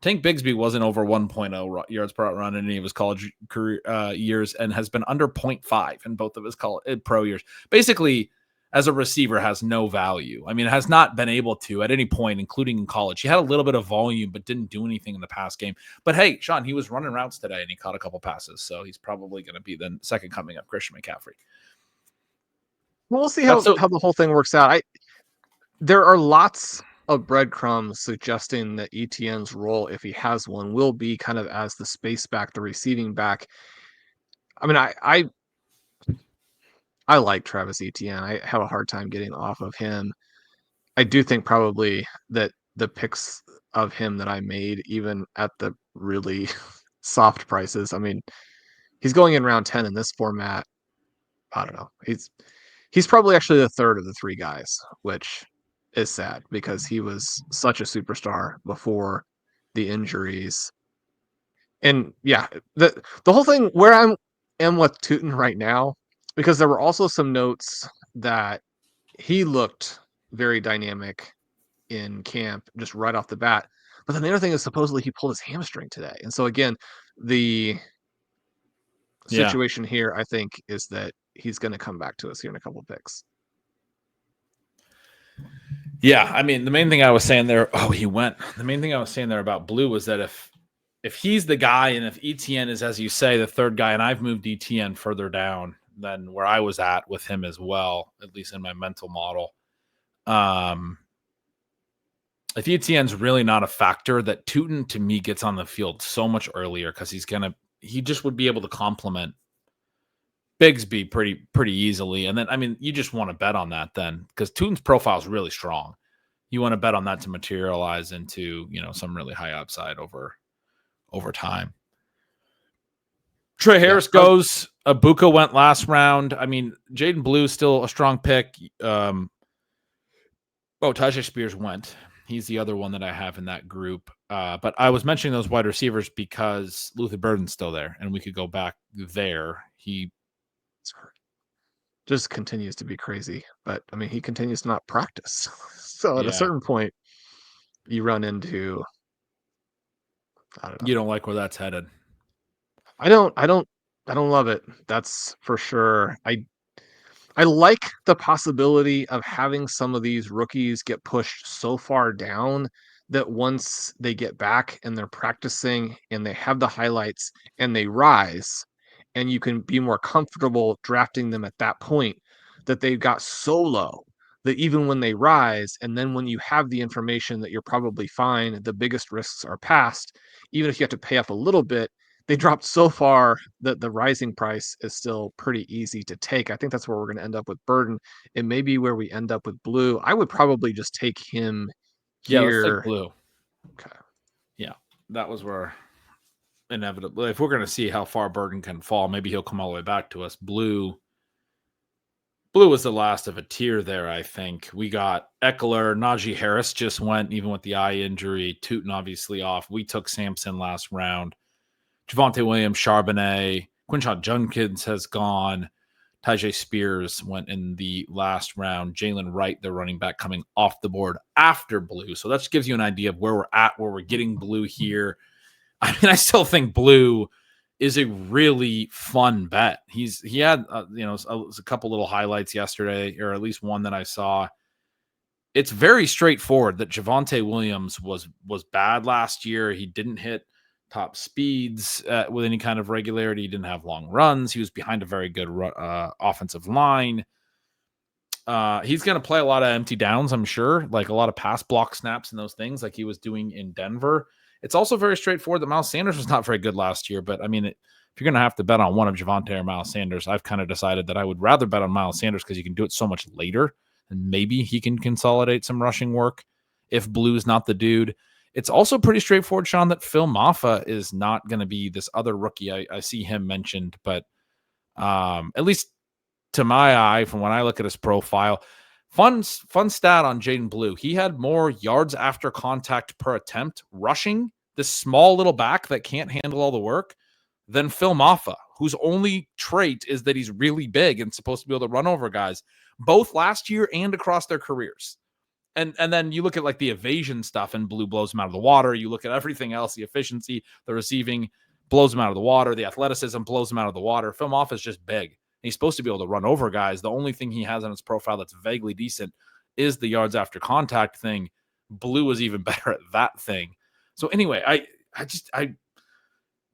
Tank Bigsby wasn't over 1.0 yards per out run in any of his college career years, and has been under 0.5 in both of his pro years. Basically, as a receiver, has no value. I mean, it has not been able to at any point, including in college. He had a little bit of volume, but didn't do anything in the pass game. But hey, Shawn, he was running routes today, and he caught a couple passes, so he's probably going to be the second coming of Christian McCaffrey. Well, we'll see how the whole thing works out. There are lots of breadcrumbs suggesting that ETN's role, if he has one, will be kind of as the space back, the receiving back. I mean, I like Travis Etienne. I have a hard time getting off of him. I do think probably that the picks of him that I made, even at the really soft prices, I mean, he's going in round 10 in this format. I don't know. He's probably actually the third of the 3 guys, which is sad because he was such a superstar before the injuries. And yeah, the whole thing where I am with Tootin right now, because there were also some notes that he looked very dynamic in camp just right off the bat. But then the other thing is supposedly he pulled his hamstring today. And so again, the situation here, I think, is that he's going to come back to us here in a couple of picks. Yeah, I mean, the main thing I was saying there, the main thing I was saying there about Blue was that if he's the guy, and if ETN is, as you say, the third guy, and I've moved ETN further down than where I was at with him as well, at least in my mental model. If ETN's really not a factor, that Tootin to me gets on the field so much earlier, because he just would be able to complement Bigsby pretty easily. And then, I mean, you just want to bet on that then, because Tootin's profile is really strong. You want to bet on that to materialize into, some really high upside over time. Trey Harris goes. Abuka went last round. I mean, Jaden Blue still a strong pick. Tyjae Spears went. He's the other one that I have in that group. But I was mentioning those wide receivers because Luther Burden's still there, and we could go back there. He just continues to be crazy. But, I mean, he continues to not practice. So at a certain point, you run into, I don't know. You don't like where that's headed. I don't love it. That's for sure. I like the possibility of having some of these rookies get pushed so far down that once they get back and they're practicing and they have the highlights and they rise, and you can be more comfortable drafting them at that point, that they've got so low that even when they rise, and then when you have the information that you're probably fine, the biggest risks are past, even if you have to pay up a little bit, they dropped so far that the rising price is still pretty easy to take. I think that's where we're going to end up with Burden. It may be where we end up with Blue. I would probably just take him here. Yeah, let's take Blue. Okay. Yeah, that was where inevitably, if we're going to see how far Burden can fall, maybe he'll come all the way back to us. Blue Blue was the last of a tier there, I think. We got Eckler, Najee Harris just went, even with the eye injury. Tootin obviously off. We took Sampson last round. Javonte Williams, Charbonnet, Quinshon Judkins has gone. Tyjae Spears went in the last round. Jalen Wright, the running back, coming off the board after Blue. So that just gives you an idea of where we're at, where we're getting Blue here. I mean, I still think Blue is a really fun bet. He had a couple little highlights yesterday, or at least one that I saw. It's very straightforward that Javonte Williams was bad last year. He didn't hit top speeds with any kind of regularity. He didn't have long runs. He was behind a very good offensive line. He's going to play a lot of empty downs, I'm sure, like a lot of pass block snaps and those things like he was doing in Denver. It's also very straightforward that Miles Sanders was not very good last year, but I mean, if you're going to have to bet on one of Javonte or Miles Sanders, I've kind of decided that I would rather bet on Miles Sanders because you can do it so much later, and maybe he can consolidate some rushing work if Blue's not the dude. It's also pretty straightforward, Sean, that Phil Maffa is not going to be this other rookie. I see him mentioned, but at least to my eye, from when I look at his profile, fun stat on Jaden Blue. He had more yards after contact per attempt rushing, this small little back that can't handle all the work, than Phil Maffa, whose only trait is that he's really big and supposed to be able to run over guys, both last year and across their careers. And then you look at like the evasion stuff and Blue blows him out of the water. You look at everything else, the efficiency, the receiving blows him out of the water. The athleticism blows him out of the water. Phil Maffa is just big. He's supposed to be able to run over guys. The only thing he has on his profile that's vaguely decent is the yards after contact thing. Blue is even better at that thing. So anyway, I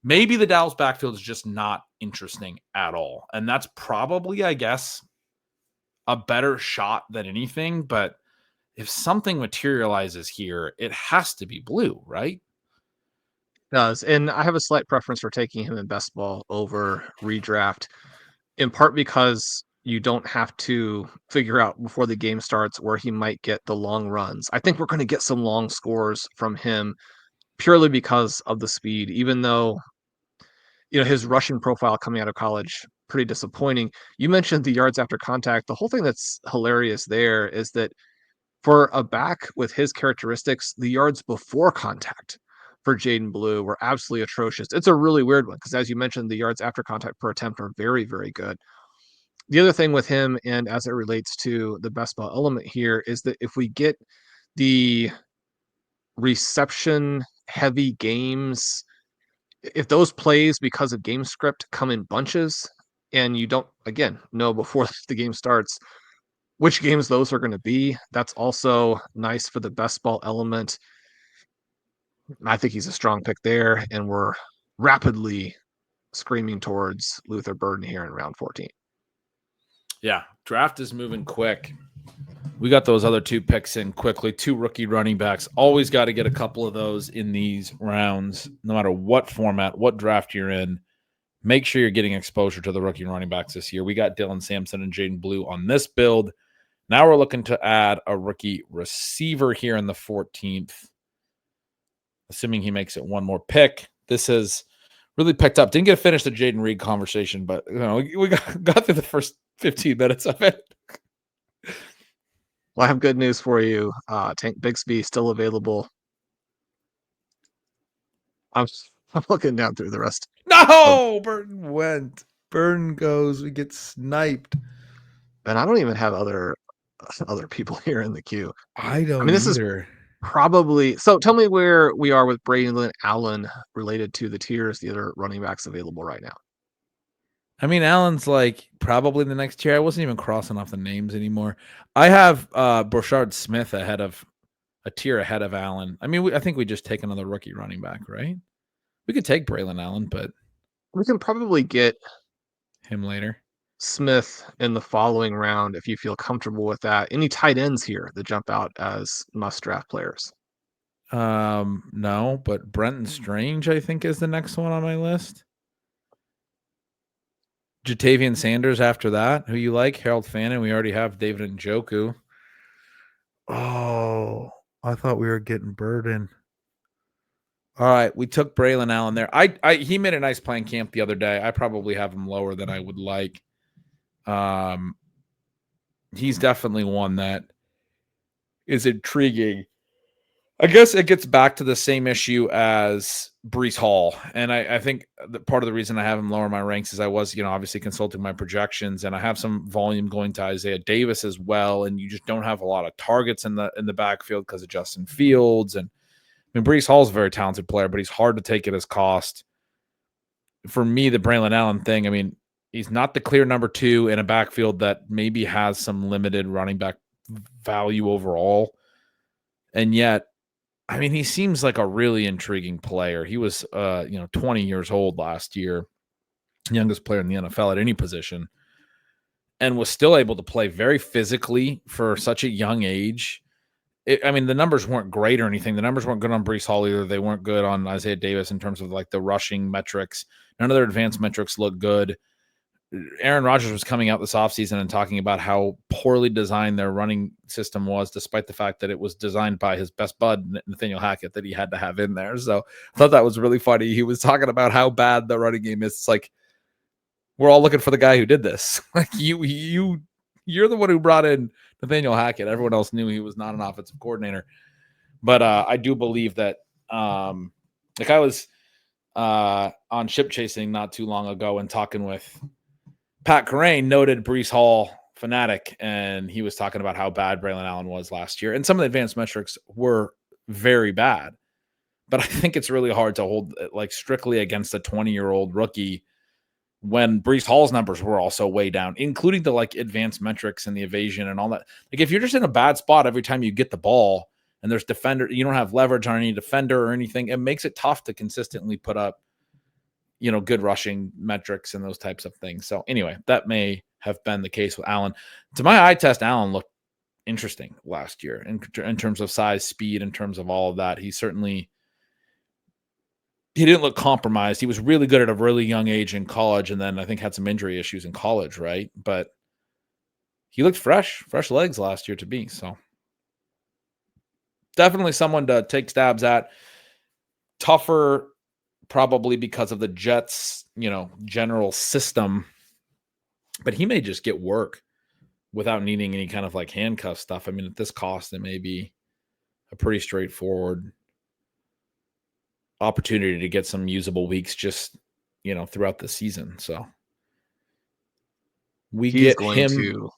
maybe the Dallas backfield is just not interesting at all. And that's probably, I guess, a better shot than anything. But if something materializes here, it has to be Blue, right? It does. And I have a slight preference for taking him in best ball over redraft, in part because you don't have to figure out before the game starts where he might get the long runs. I think we're going to get some long scores from him purely because of the speed, even though, his rushing profile coming out of college, pretty disappointing. You mentioned the yards after contact. The whole thing that's hilarious there is that for a back with his characteristics, the yards before contact for Jaden Blue were absolutely atrocious. It's a really weird one because, as you mentioned, the yards after contact per attempt are very, very good. The other thing with him, and as it relates to the best ball element here, is that if we get the reception heavy games, if those plays because of game script come in bunches and you don't, again, know before the game starts which games those are going to be, that's also nice for the best ball element. I think he's a strong pick there, and we're rapidly screaming towards Luther Burden here in round 14. Yeah, draft is moving quick. We got those other two picks in quickly, 2 rookie running backs. Always got to get a couple of those in these rounds, no matter what format, what draft you're in. Make sure you're getting exposure to the rookie running backs this year. We got Dylan Sampson and Jaden Blue on this build. Now we're looking to add a rookie receiver here in the 14th, assuming he makes it one more pick. This has really picked up. Didn't get to finish the Jaden Reed conversation, but we got through the first 15 minutes of it. Well, I have good news for you. Tank Bixby still available. I'm looking down through the rest. No, Burton went. Burton goes. We get sniped. And I don't even have other people here in the queue. I don't. I mean, this either. Is probably so. Tell me where we are with Braylon Allen related to the tiers, the other running backs available right now. I mean, Allen's like probably the next tier. I wasn't even crossing off the names anymore. I have Brashard Smith ahead of a tier ahead of Allen. I mean, I think we just take another rookie running back, right? We could take Braylon Allen, but we can probably get him later. Smith in the following round if you feel comfortable with that. Any tight ends here that jump out as must draft players? No, but Brenton Strange, I think, is the next one on my list. Jatavian Sanders after that. Who you like? Harold Fannin. We already have David Njoku. Oh, I thought we were getting Burden. All right, we took Braylon Allen there. He made a nice playing camp the other day. I probably have him lower than I would like. he's definitely one that is intriguing. I guess it gets back to the same issue as Breece Hall. And I think that part of the reason I have him lower in my ranks is I was, obviously consulting my projections, and I have some volume going to Isaiah Davis as well. And you just don't have a lot of targets in the backfield because of Justin Fields. And I mean, Breece Hall is a very talented player, but he's hard to take at his cost. For me, the Braylon Allen thing, I mean, he's not the clear number 2 in a backfield that maybe has some limited running back value overall. And yet, I mean, he seems like a really intriguing player. He was, 20 years old last year, youngest player in the NFL at any position, and was still able to play very physically for such a young age. I mean, the numbers weren't great or anything. The numbers weren't good on Breece Hall either. They weren't good on Isaiah Davis in terms of like the rushing metrics. None of their advanced metrics look good. Aaron Rodgers was coming out this offseason and talking about how poorly designed their running system was, despite the fact that it was designed by his best bud, Nathaniel Hackett, that he had to have in there. So I thought that was really funny. He was talking about how bad the running game is. It's like, we're all looking for the guy who did this. Like you're the one who brought in Nathaniel Hackett. Everyone else knew he was not an offensive coordinator. But I do believe that like I was on Ship Chasing not too long ago and talking with Pat Carrain, noted Breece Hall fanatic, and he was talking about how bad Braylon Allen was last year. And some of the advanced metrics were very bad. But I think it's really hard to hold like strictly against a 20-year-old rookie when Breece Hall's numbers were also way down, including the like advanced metrics and the evasion and all that. Like if you're just in a bad spot every time you get the ball and there's defender, you don't have leverage on any defender or anything, it makes it tough to consistently put up good rushing metrics and those types of things. So anyway, that may have been the case with Allen. To my eye test, Allen looked interesting last year in terms of size, speed, in terms of all of that. He didn't look compromised. He was really good at a really young age in college, and then I think had some injury issues in college, right? But he looked fresh legs last year to me. So definitely someone to take stabs at. Tougher probably because of the Jets, general system, but he may just get work without needing any kind of like handcuff stuff. I mean, at this cost, it may be a pretty straightforward opportunity to get some usable weeks just, throughout the season. So he's going to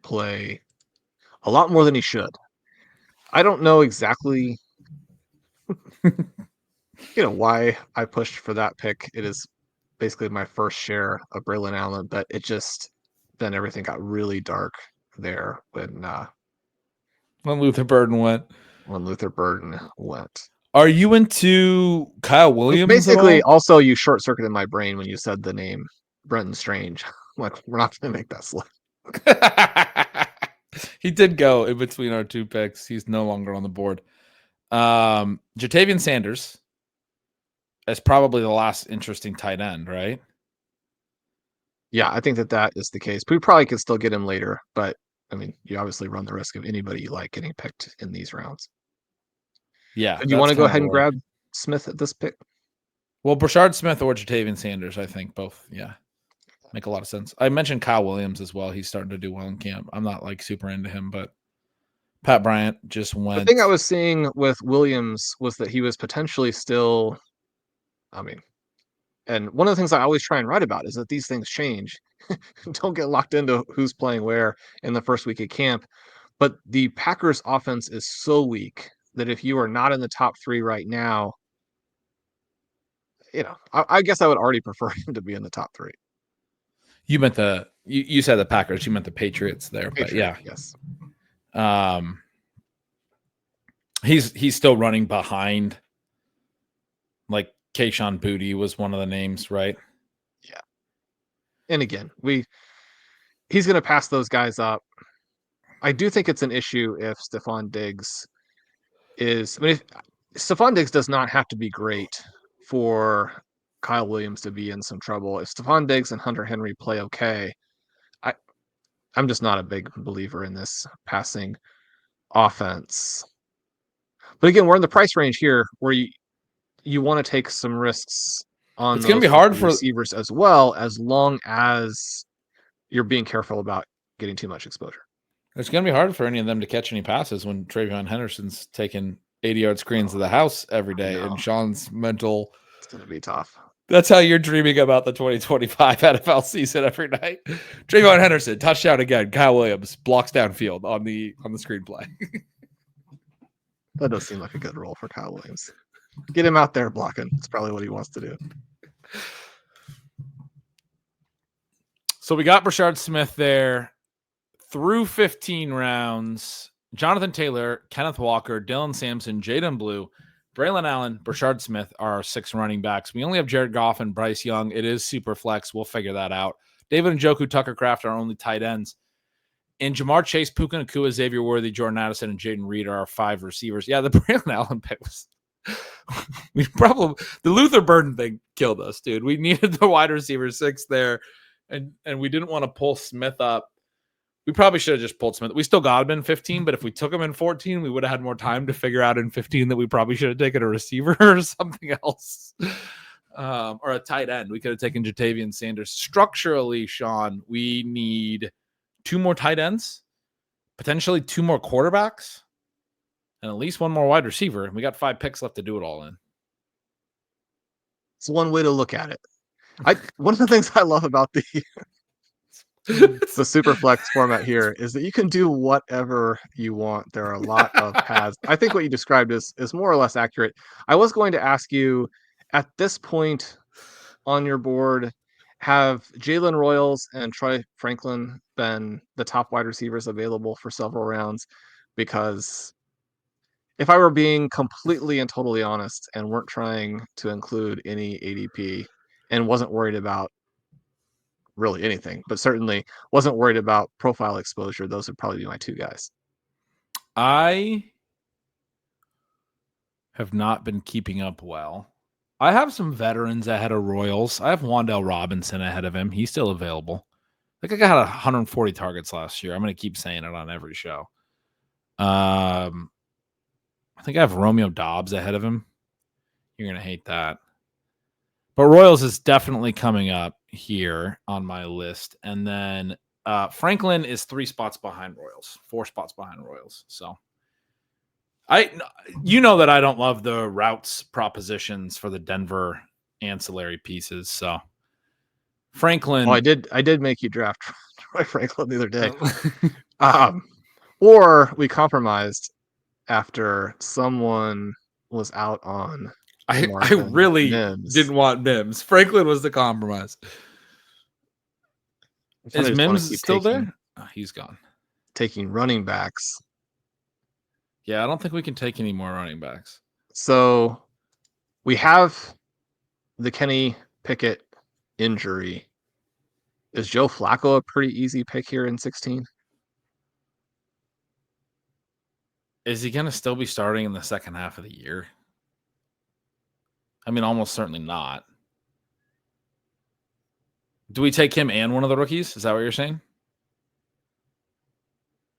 play a lot more than he should. I don't know exactly why I pushed for that pick. It is basically my first share of Braylon Allen, but then everything got really dark there when Luther Burden went. When Luther Burden went. Are you into Kyle Williams? Basically, also you short circuited my brain when you said the name Brenton Strange. Like, we're not going to make that slip. He did go in between our two picks. He's no longer on the board. Jatavian Sanders is probably the last interesting tight end, right? Yeah, I think that is the case. We probably could still get him later, but I mean, you obviously run the risk of anybody you like getting picked in these rounds. Yeah. Do you want to go ahead and grab Smith at this pick? Well, Brashard Smith or Jatavian Sanders, I think both. Yeah. Make a lot of sense. I mentioned Kyle Williams as well. He's starting to do well in camp. I'm not like super into him, but Pat Bryant just went. The thing I was seeing with Williams was that he was potentially still, and one of the things I always try and write about is that these things change. Don't get locked into who's playing where in the first week of camp. But the Packers offense is so weak that if you are not in the top 3 right now, I guess I would already prefer him to be in the top 3. You meant you said the Packers, you meant the Patriots there, but yeah. Yes. He's still running behind, like Kayshon Boutte was one of the names, right? Yeah. And again, he's going to pass those guys up. I do think it's an issue if Stephon Diggs Stephon Diggs does not have to be great for Kyle Williams to be in some trouble. If Stephon Diggs and Hunter Henry play okay, I'm just not a big believer in this passing offense. But again, we're in the price range here where you want to take some risks on it's going to be hard for receivers as well, as long as you're being careful about getting too much exposure. It's going to be hard for any of them to catch any passes when Trayvon Henderson's taking 80-yard screens to the house every day, and Shawn's mental. It's going to be tough. That's how you're dreaming about the 2025 NFL season every night. Trayvon Henderson, touchdown again. Kyle Williams blocks downfield on the screenplay. That does seem like a good role for Kyle Williams. Get him out there blocking. It's probably what he wants to do. So we got Brashard Smith there through 15 rounds. Jonathan Taylor, Kenneth Walker, Dylan Sampson, Jaden Blue, Braylon Allen, Brashard Smith are our 6 running backs. We only have Jared Goff and Bryce Young. It is Superflex. We'll figure that out. David Njoku, Tucker Kraft are our only tight ends. And Jamar Chase, Puka Nacua, Xavier Worthy, Jordan Addison, and Jaden Reed are our 5 receivers. Yeah, the Braylon Allen pick was... the Luther Burden thing killed us, dude. We needed the wide receiver 6 there, and we didn't want to pull Smith up. We probably should have just pulled Smith. We still got him in 15, but if we took him in 14, we would have had more time to figure out in 15 that we probably should have taken a receiver or something else, or a tight end. We could have taken Jatavian Sanders. Structurally, Shawn, we need 2 more tight ends, potentially 2 more quarterbacks, and at least 1 more wide receiver. And we got 5 picks left to do it all in. It's one way to look at it. One of the things I love about the Superflex format here is that you can do whatever you want. There are a lot of paths. I think what you described is more or less accurate. I was going to ask you, at this point on your board, have Jalen Royals and Troy Franklin been the top wide receivers available for several rounds? Because if I were being completely and totally honest and weren't trying to include any ADP and wasn't worried about really anything, but certainly wasn't worried about profile exposure, those would probably be my 2 guys. I have not been keeping up well. I have some veterans ahead of Royals. I have Wan'Dale Robinson ahead of him. He's still available. I think I got 140 targets last year. I'm going to keep saying it on every show. I think I have Romeo Dobbs ahead of him. You're going to hate that. But Royals is definitely coming up here on my list. And then Franklin is 3 spots behind Royals, 4 spots behind Royals. So you know that I don't love the routes propositions for the Denver ancillary pieces. So Franklin. Oh, I did make you draft Troy Franklin the other day. Or we compromised after someone was out on. I really didn't want Mims. Franklin was the compromise. Is Mims still there? Oh, he's gone. Taking running backs. Yeah, I don't think we can take any more running backs. So we have the Kenny Pickett injury. Is Joe Flacco a pretty easy pick here in 16? Is he going to still be starting in the second half of the year? I mean, almost certainly not. Do we take him and one of the rookies? Is that what you're saying?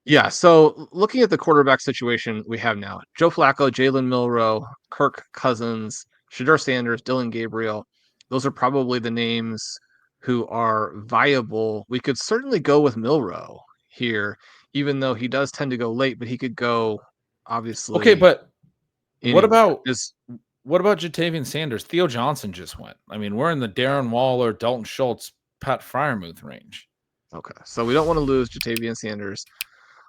Yeah, so looking at the quarterback situation we have now, Joe Flacco, Jalen Milroe, Kirk Cousins, Shedeur Sanders, Dylan Gabriel, those are probably the names who are viable. We could certainly go with Milroe here, even though he does tend to go late, but he could go, obviously. Okay, but anywhere. What about Jatavian Sanders? Theo Johnson just went. I mean, we're in the Darren Waller, Dalton Schultz, Pat Freiermuth range. Okay, so we don't want to lose Jatavian Sanders.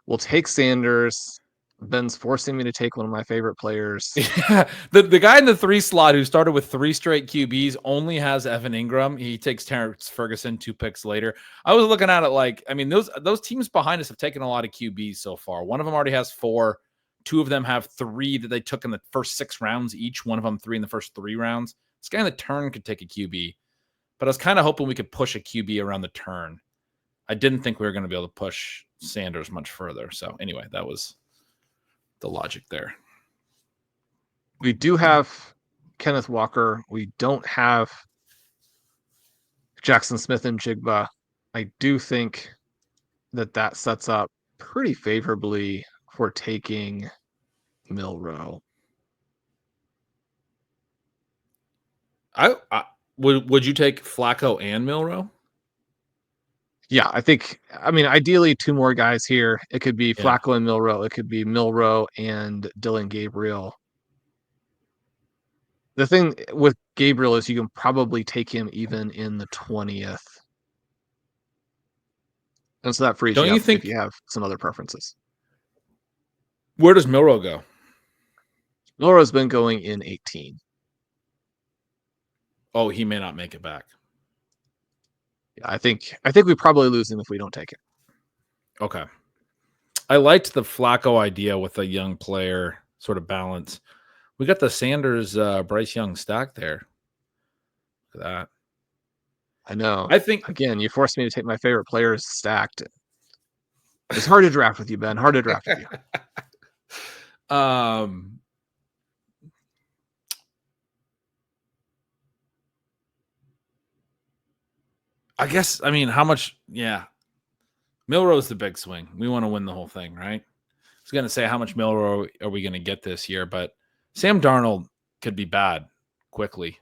We'll take Sanders. Ben's forcing me to take one of my favorite players. Yeah, the guy in the 3 slot who started with 3 straight QBs only has Evan Ingram. He takes Terrence Ferguson 2 picks later. I was looking at it like, I mean, those teams behind us have taken a lot of QBs so far. One of them already has 4. 2 of them have 3 that they took in the first 6 rounds each. One of them 3 in the first 3 rounds. This guy in the turn could take a QB, but I was kind of hoping we could push a QB around the turn. I didn't think we were going to be able to push Sanders much further. So anyway, that was the logic there. We do have Kenneth Walker. We don't have Jackson Smith and Jigba. I do think that sets up pretty favorably for taking Milroe. Would you take Flacco and Milroe? Yeah, I mean, ideally 2 more guys here. It could be Yeah. Flacco and Milrow. It could be Milrow and Dylan Gabriel. The thing with Gabriel is you can probably take him even in the 20th. And so that frees Don't you you up if think? you have some other preferences. Where does Milrow go? Milrow's been going in 18. Oh, he may not make it back. I think we probably lose him if we don't take it. Okay. I liked the Flacco idea with a young player sort of balance. We got the Sanders Bryce Young stack there. Look at that. I know. I think Again, you forced me to take my favorite players stacked. It's hard to draft with you, Ben. Hard to draft with you. I guess, I mean, how much? Yeah. Milrow's the big swing. We want to win the whole thing, right? I was going to say, how much Milrow are we going to get this year? But Sam Darnold could be bad quickly.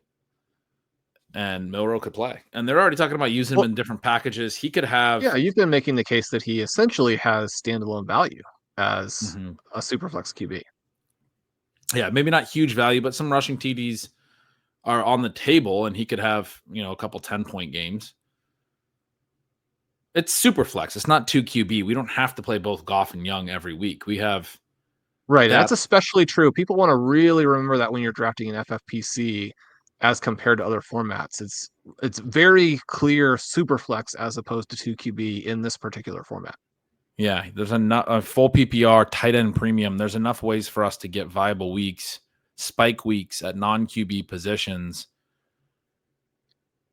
And Milrow could play. And they're already talking about using him in different packages. He could have. Yeah, you've been making the case that he essentially has standalone value as a Superflex QB. Yeah, maybe not huge value, but some rushing TDs are on the table, and he could have, a couple 10-point games. It's super flex. It's not 2 QB. We don't have to play both Goff and Young every week. We have right. That's especially true. People want to really remember that when you're drafting an FFPC as compared to other formats. It's very clear super flex as opposed to 2 QB in this particular format. Yeah, there's a full PPR tight end premium. There's enough ways for us to get viable weeks, spike weeks at non-QB positions.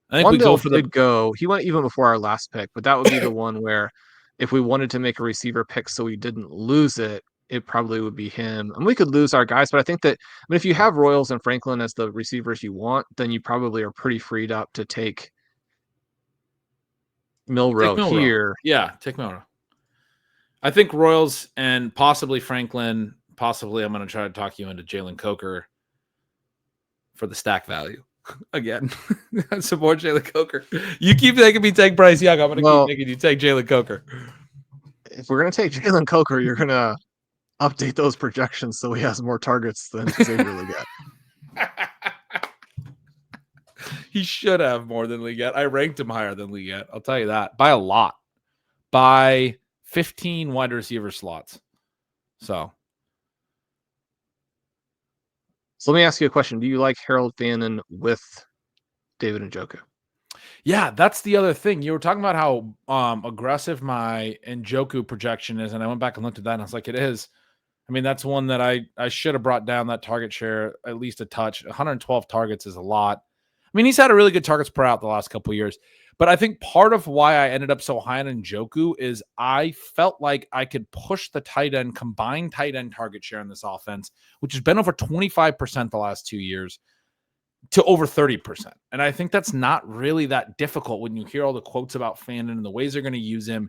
I think we go for the go. He went even before our last pick, but that would be the one where if we wanted to make a receiver pick so we didn't lose it, it probably would be him. And we could lose our guys, but I think that if you have Royals and Franklin as the receivers you want, then you probably are pretty freed up to take Milrow here. Yeah, take Milrow. I think Royals and possibly Franklin, possibly I'm going to try to talk you into Jalen Coker for the stack value. Again, support Jalen Coker. You keep making me take Bryce Young. I'm going to keep making you take Jalen Coker. If we're going to take Jalen Coker, you're going to update those projections so he has more targets than Xavier Legette. He should have more than Legette. I ranked him higher than Legette. I'll tell you that. By a lot. By 15 wide receiver slots. So let me ask you a question. Do you like Harold Fannin with David Njoku? Yeah, that's the other thing. You were talking about how aggressive my Njoku projection is, and I went back and looked at that, and I was like, it is. I mean, that's one that I should have brought down that target share at least a touch. 112 targets is a lot. I mean, he's had a really good targets per out the last couple of years. But I think part of why I ended up so high on Njoku is I felt like I could push the combined tight end target share in this offense, which has been over 25% the last 2 years, to over 30%. And I think that's not really that difficult when you hear all the quotes about Fannin and the ways they're going to use him.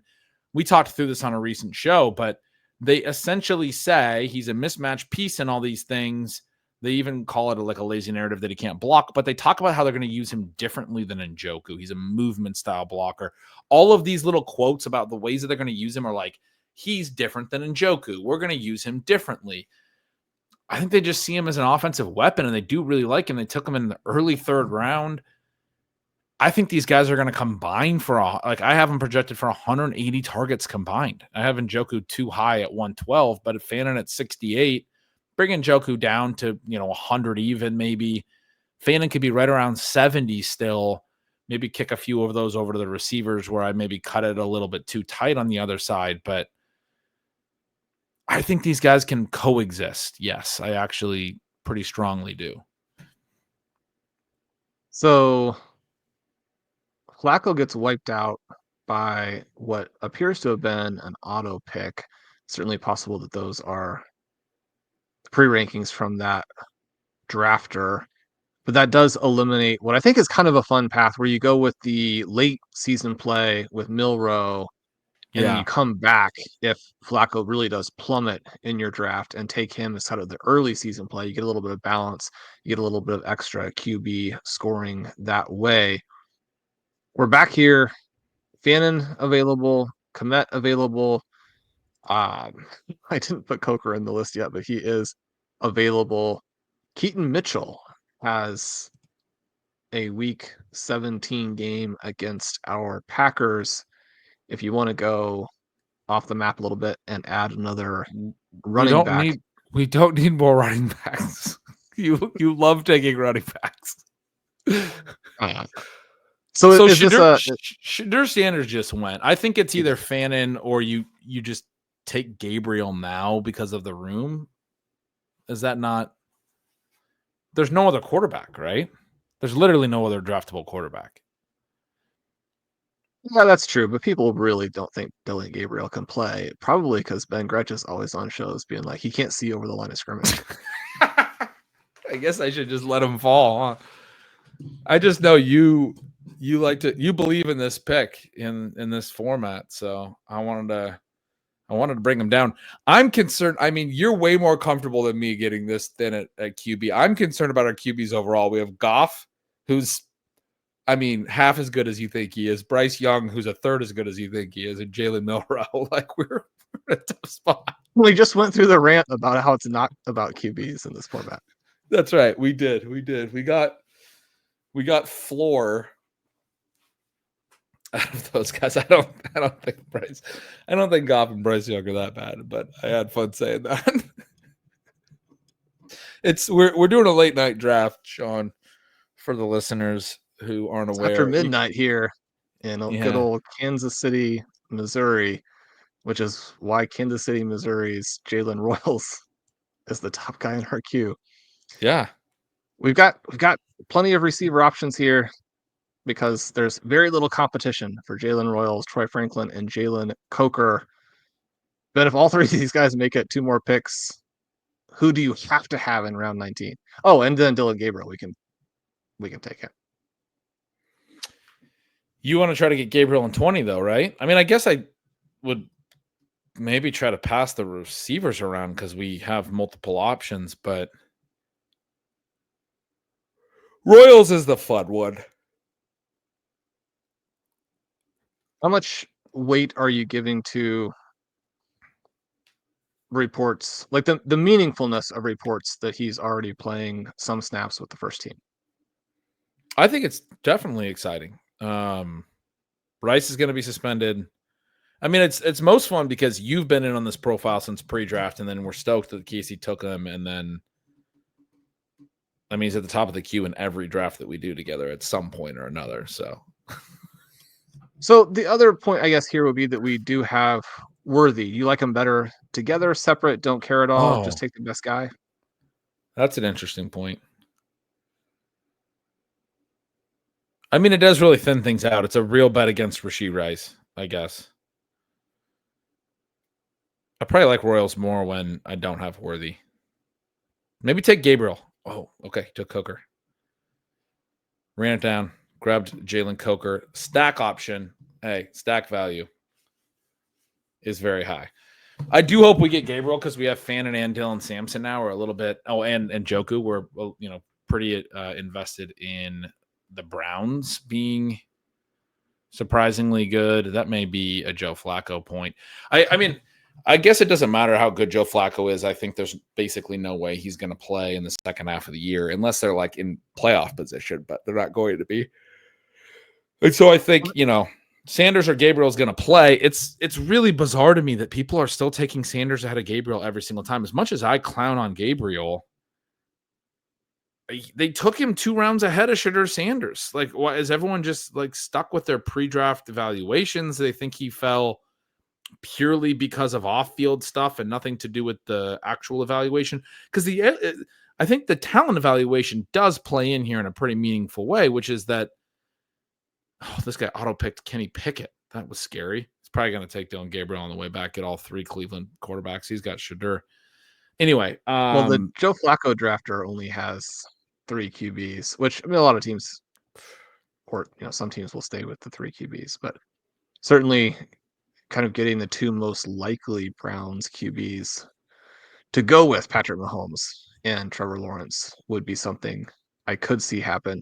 We talked through this on a recent show, but they essentially say he's a mismatch piece and all these things. They even call it like a lazy narrative that he can't block, but they talk about how they're going to use him differently than Njoku. He's a movement style blocker. All of these little quotes about the ways that they're going to use him are like, he's different than Njoku. We're going to use him differently. I think they just see him as an offensive weapon, and they do really like him. They took him in the early 3rd round. I think these guys are going to combine I have them projected for 180 targets combined. I have Njoku too high at 112, but if Fannin at 68, bring Njoku down to 100 even maybe. Fannin could be right around 70 still. Maybe kick a few of those over to the receivers where I maybe cut it a little bit too tight on the other side. But I think these guys can coexist. Yes, I actually pretty strongly do. So Flacco gets wiped out by what appears to have been an auto pick. Certainly possible that those are pre-rankings from that drafter. But that does eliminate what I think is kind of a fun path where you go with the late season play with Milrow, and then you come back if Flacco really does plummet in your draft and take him as kind of the early season play. You get a little bit of balance, you get a little bit of extra QB scoring that way. We're back here Fannin available, Komet available. I didn't put Coker in the list yet, but he is available. Keaton Mitchell has a week 17 game against our Packers. If you want to go off the map a little bit and add another running back. We don't need more running backs. You love taking running backs. So is Shadur Sanders just went. I think it's either Fannin or you just take Gabriel now because of the room. Is that not? There's no other quarterback, right? There's literally no other draftable quarterback. Yeah, that's true, but people really don't think Dylan Gabriel can play. Probably because Ben Gretch is always on shows being like, he can't see over the line of scrimmage. I guess I should just let him fall, huh? I just know you believe in this pick in this format, so I wanted to bring him down. I'm concerned. I mean, you're way more comfortable than me getting this thin at QB. I'm concerned about our QBs overall. We have Goff, who's, I mean, half as good as you think he is. Bryce Young, who's a third as good as you think he is, and Jalen Milrow. Like, we're in a tough spot. We just went through the rant about how it's not about QBs in this format. That's right. We did. We got floor out of those guys. I don't think Goff and Bryce Young are that bad, but I had fun saying that. We're doing a late night draft, Sean, for the listeners who aren't aware. After midnight here in good old Kansas City, Missouri, which is why Kansas City, Missouri's Jalen Royals is the top guy in our queue. Yeah. We've got plenty of receiver options here because there's very little competition for Jalen Royals, Troy Franklin, and Jalen Coker. But if all three of these guys make it 2 more picks, who do you have to have in round 19? Oh, and then Dylan Gabriel, we can take it. You want to try to get Gabriel in 20 though, right? I mean, I guess I would maybe try to pass the receivers around because we have multiple options, but Royals is the fun one. How much weight are you giving to reports, like the meaningfulness of reports that he's already playing some snaps with the first team? I think it's definitely exciting. Bryce is going to be suspended. I mean, it's most fun because you've been in on this profile since pre-draft, and then we're stoked that Casey took him, and then I mean, he's at the top of the queue in every draft that we do together at some point or another. So the other point, I guess, here would be that we do have Worthy. You like them better together, separate, don't care at all, just take the best guy? That's an interesting point. I mean, it does really thin things out. It's a real bet against Rashee Rice, I guess. I probably like Royals more when I don't have Worthy. Maybe take Gabriel. Oh, okay. Took Coker. Ran it down. Grabbed Jalen Coker. Stack option. Hey, stack value is very high. I do hope we get Gabriel because we have Fannin and Dylan Sampson now. We're a little bit. Oh, and Joku. We're pretty invested in the Browns being surprisingly good. That may be a Joe Flacco point. I mean, I guess it doesn't matter how good Joe Flacco is. I think there's basically no way he's going to play in the second half of the year unless they're like in playoff position, but they're not going to be. And so I think, Sanders or Gabriel is going to play. It's really bizarre to me that people are still taking Sanders ahead of Gabriel every single time. As much as I clown on Gabriel, they took him 2 rounds ahead of Shadur Sanders. Like, why is everyone just like stuck with their pre-draft evaluations? They think he fell purely because of off-field stuff and nothing to do with the actual evaluation. Because I think the talent evaluation does play in here in a pretty meaningful way, which is that this guy auto-picked Kenny Pickett. That was scary. He's probably going to take Dylan Gabriel on the way back, get all 3 Cleveland quarterbacks. He's got Shadur. Anyway. Well, the Joe Flacco drafter only has 3 QBs, which, I mean, a lot of teams, or some teams will stay with the 3 QBs, but certainly kind of getting the 2 most likely Browns QBs to go with Patrick Mahomes and Trevor Lawrence would be something I could see happen.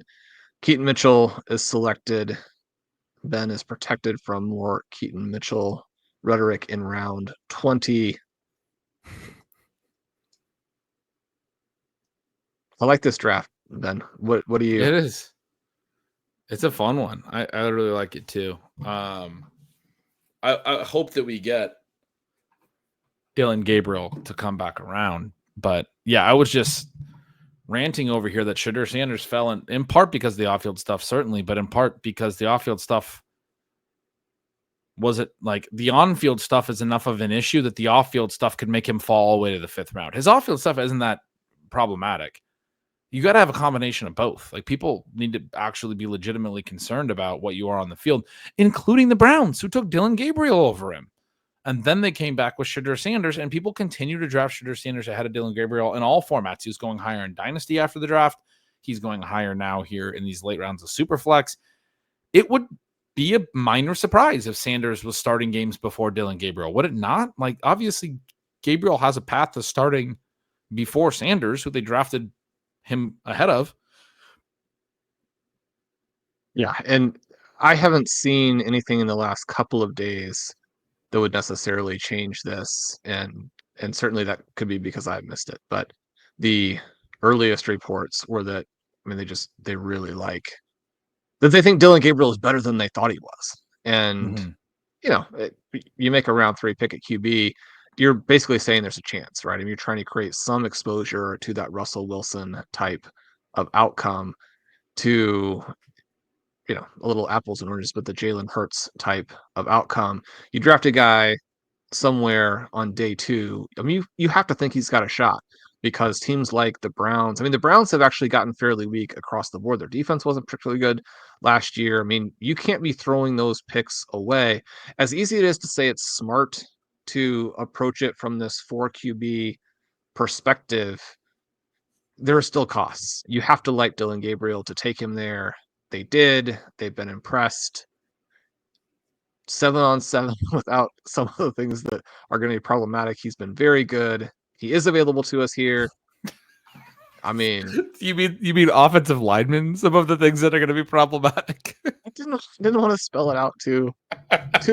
Keaton Mitchell is selected Ben is protected from more Keaton Mitchell rhetoric in round 20. I like this draft, Ben. What do you? It is. It's a fun one. I really like it too. I hope that we get Dylan Gabriel to come back around. But yeah, I was just ranting over here that Shadur Sanders fell in part because of the off-field stuff, certainly, but in part because the off-field stuff wasn't like the on-field stuff is enough of an issue that the off-field stuff could make him fall all the way to the 5th round. His off-field stuff isn't that problematic. You got to have a combination of both. Like, people need to actually be legitimately concerned about what you are on the field, including the Browns, who took Dylan Gabriel over him. And then they came back with Shadur Sanders, and people continue to draft Shadur Sanders ahead of Dylan Gabriel in all formats. He was going higher in Dynasty after the draft. He's going higher now here in these late rounds of Superflex. It would be a minor surprise if Sanders was starting games before Dylan Gabriel. Would it not? Like, obviously, Gabriel has a path to starting before Sanders, who they drafted him ahead of. Yeah, and I haven't seen anything in the last couple of days that would necessarily change this, and certainly that could be because I missed it. But the earliest reports were that, I mean, they really like that. They think Dylan Gabriel is better than they thought he was, and you make a round 3 pick at QB, you're basically saying there's a chance, right? I mean, you're trying to create some exposure to that Russell Wilson type of outcome, to a little apples and oranges, but the Jalen Hurts type of outcome. You draft a guy somewhere on day 2. I mean, you have to think he's got a shot, because teams like the Browns, I mean, the Browns have actually gotten fairly weak across the board. Their defense wasn't particularly good last year. I mean, you can't be throwing those picks away. As easy it is to say it's smart to approach it from this 4 QB perspective, there are still costs. You have to like Dylan Gabriel to take him there. They did. They've been impressed. 7-on-7 without some of the things that are going to be problematic. He's been very good. He is available to us here. I mean, you mean offensive linemen? Some of the things that are going to be problematic. I didn't want to spell it out too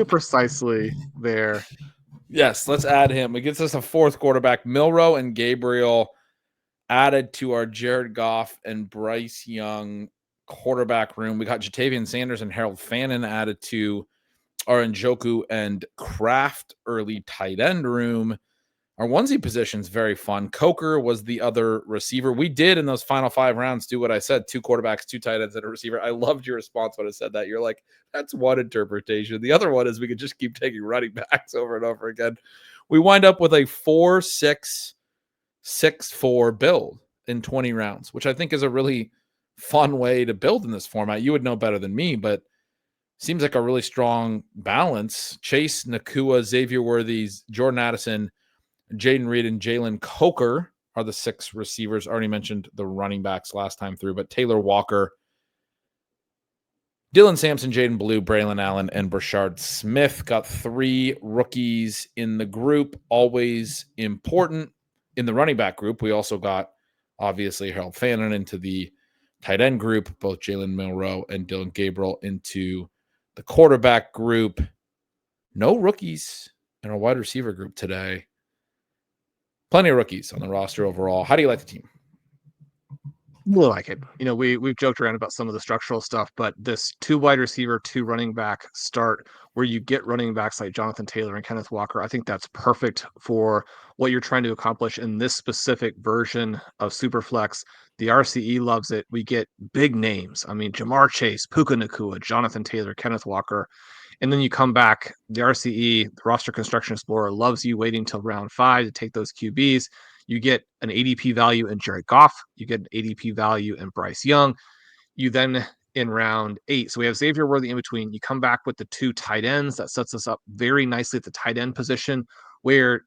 precisely there. Yes, let's add him. It gets us a 4th quarterback. Milroe and Gabriel added to our Jared Goff and Bryce Young quarterback room. We got Jatavian Sanders and Harold Fannin added to our Njoku and Kraft early tight end room. Our onesie position's very fun. Coker was the other receiver. We did in those final 5 rounds do what I said: 2 quarterbacks, 2 tight ends, and a receiver. I loved your response when I said that. You're like, that's one interpretation. The other one is we could just keep taking running backs over and over again. We wind up with a 4-6-6-4 build in 20 rounds, which I think is a really fun way to build in this format. You would know better than me, but seems like a really strong balance. Chase, Nakua, Xavier Worthies, Jordan Addison, Jaden Reed, and Jalen Coker are the 6 receivers. Already mentioned the running backs last time through, but Taylor Walker, Dylan Sampson, Jaden Blue, Braylon Allen, and Brashard Smith got 3 rookies in the group. Always important. In the running back group, we also got, obviously, Harold Fannin into the tight end group, both Jalen Milroe and Dylan Gabriel into the quarterback group. No rookies in our wide receiver group today. Plenty of rookies on the roster overall. How do you like the team? Really like it. We've joked around about some of the structural stuff, but this 2 wide receiver, 2 running back start, where you get running backs like Jonathan Taylor and Kenneth Walker, I think that's perfect for what you're trying to accomplish in this specific version of Superflex. The RCE loves it. We get big names. I mean, Jamar Chase, Puka Nakua, Jonathan Taylor, Kenneth Walker. And then you come back, the RCE, the Roster Construction Explorer, loves you waiting till round 5 to take those QBs. You get an ADP value in Jared Goff. You get an ADP value in Bryce Young. You then, in round 8, so we have Xavier Worthy in between. You come back with the 2 tight ends. That sets us up very nicely at the tight end position, where,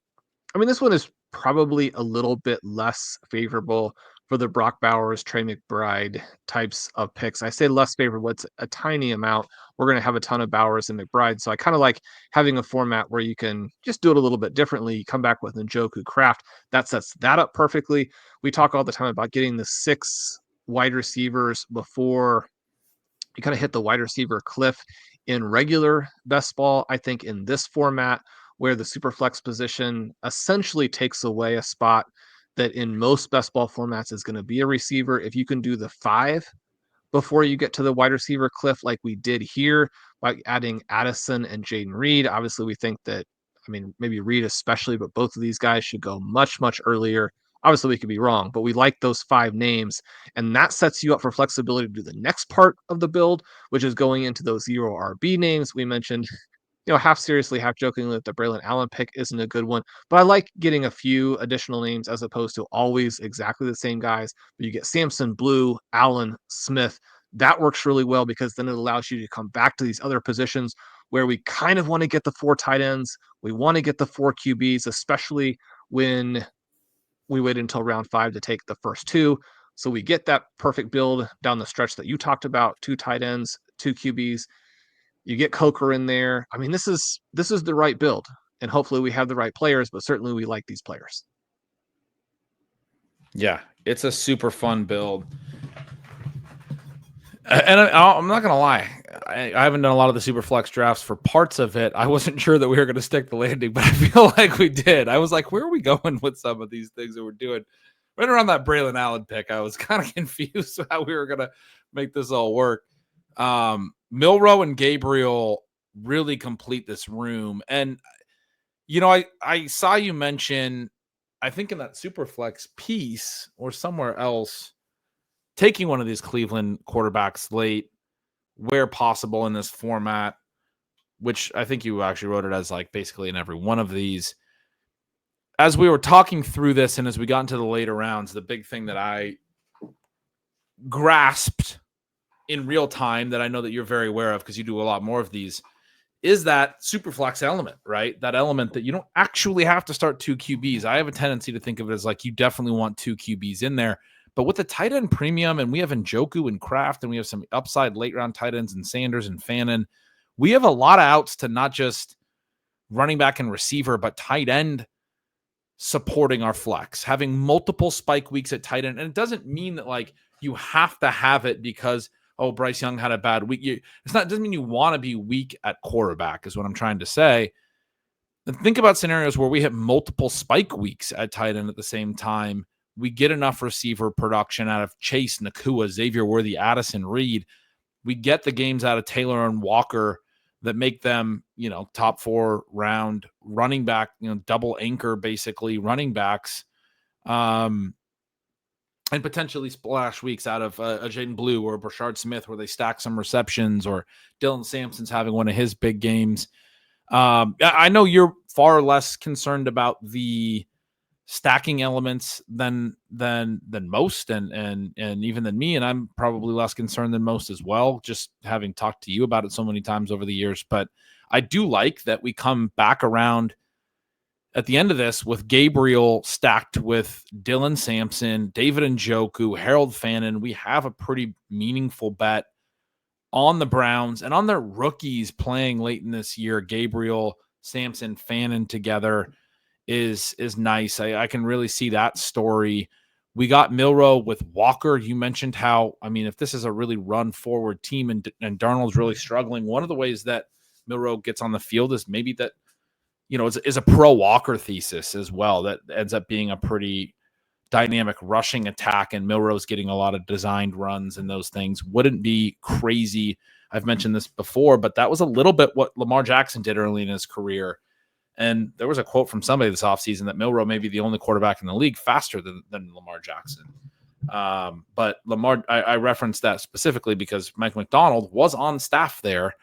I mean, this one is probably a little bit less favorable for the Brock Bowers, Trey McBride types of picks. I say less favorable. It's a tiny amount. We're going to have a ton of Bowers and McBride. So I kind of like having a format where you can just do it a little bit differently. You come back with Njoku, Kraft. That sets that up perfectly. We talk all the time about getting the 6 wide receivers before you kind of hit the wide receiver cliff in regular best ball. I think in this format, where the Superflex position essentially takes away a spot that in most best ball formats is going to be a receiver, if you can do the 5 before you get to the wide receiver cliff, like we did here by adding Addison and Jaden Reed. Obviously, we think that, I mean, maybe Reed especially, but both of these guys should go much, much earlier. Obviously, we could be wrong, but we like those 5 names. And that sets you up for flexibility to do the next part of the build, which is going into those 0 RB names we mentioned. Half seriously, half jokingly, that the Braylon Allen pick isn't a good one. But I like getting a few additional names as opposed to always exactly the same guys. But you get Sampson, Blue, Allen, Smith. That works really well because then it allows you to come back to these other positions where we kind of want to get the 4 tight ends. We want to get the 4 QBs, especially when we wait until round 5 to take the first 2. So we get that perfect build down the stretch that you talked about, 2 tight ends, 2 QBs. You get Coker in there. I mean, this is the right build, and hopefully we have the right players, but certainly we like these players. Yeah, it's a super fun build. And I'm not going to lie. I haven't done a lot of the Superflex drafts for parts of it. I wasn't sure that we were going to stick the landing, but I feel like we did. I was like, where are we going with some of these things that we're doing? Right around that Braylon Allen pick, I was kind of confused how we were going to make this all work. Milroe and Gabriel really complete this room. And, I saw you mention, I think in that Superflex piece or somewhere else, taking one of these Cleveland quarterbacks late where possible in this format, which I think you actually wrote it as like basically in every one of these. As we were talking through this and as we got into the later rounds, the big thing that I grasped in real time that I know that you're very aware of because you do a lot more of these is that Superflex element, right? That element that you don't actually have to start 2 QBs. I have a tendency to think of it as like you definitely want 2 QBs in there. But with the tight end premium, and we have Njoku and Kraft, and we have some upside late round tight ends and Sanders and Fannin, we have a lot of outs to not just running back and receiver, but tight end supporting our flex, having multiple spike weeks at tight end. And it doesn't mean that like you have to have it because, oh, Bryce Young had a bad week. It doesn't mean you want to be weak at quarterback is what I'm trying to say. And think about scenarios where we hit multiple spike weeks at tight end at the same time. We get enough receiver production out of Chase, Nakua, Xavier Worthy, Addison, Reed. We get the games out of Taylor and Walker that make them, top 4 round running back, double anchor, basically running backs. And potentially splash weeks out of a Jaden Blue or Brashard Smith where they stack some receptions, or Dylan Sampson's having one of his big games. I know you're far less concerned about the stacking elements than most and even than me, and I'm probably less concerned than most as well, just having talked to you about it so many times over the years. But I do like that we come back around at the end of this with Gabriel stacked with Dylan Sampson, David Njoku, Harold Fannin. We have a pretty meaningful bet on the Browns and on their rookies playing late in this year. Gabriel, Sampson, Fannin together is nice. I can really see that story. We got Milroe with Walker. You mentioned how, if this is a really run forward team and Darnold's really struggling, one of the ways that Milroe gets on the field is maybe that, is a pro Walker thesis as well. That ends up being a pretty dynamic rushing attack, and Milroe's getting a lot of designed runs and those things. Wouldn't be crazy. I've mentioned this before, but that was a little bit what Lamar Jackson did early in his career. And there was a quote from somebody this offseason that Milroe may be the only quarterback in the league faster than Lamar Jackson. But Lamar, I referenced that specifically because Mike McDonald was on staff there.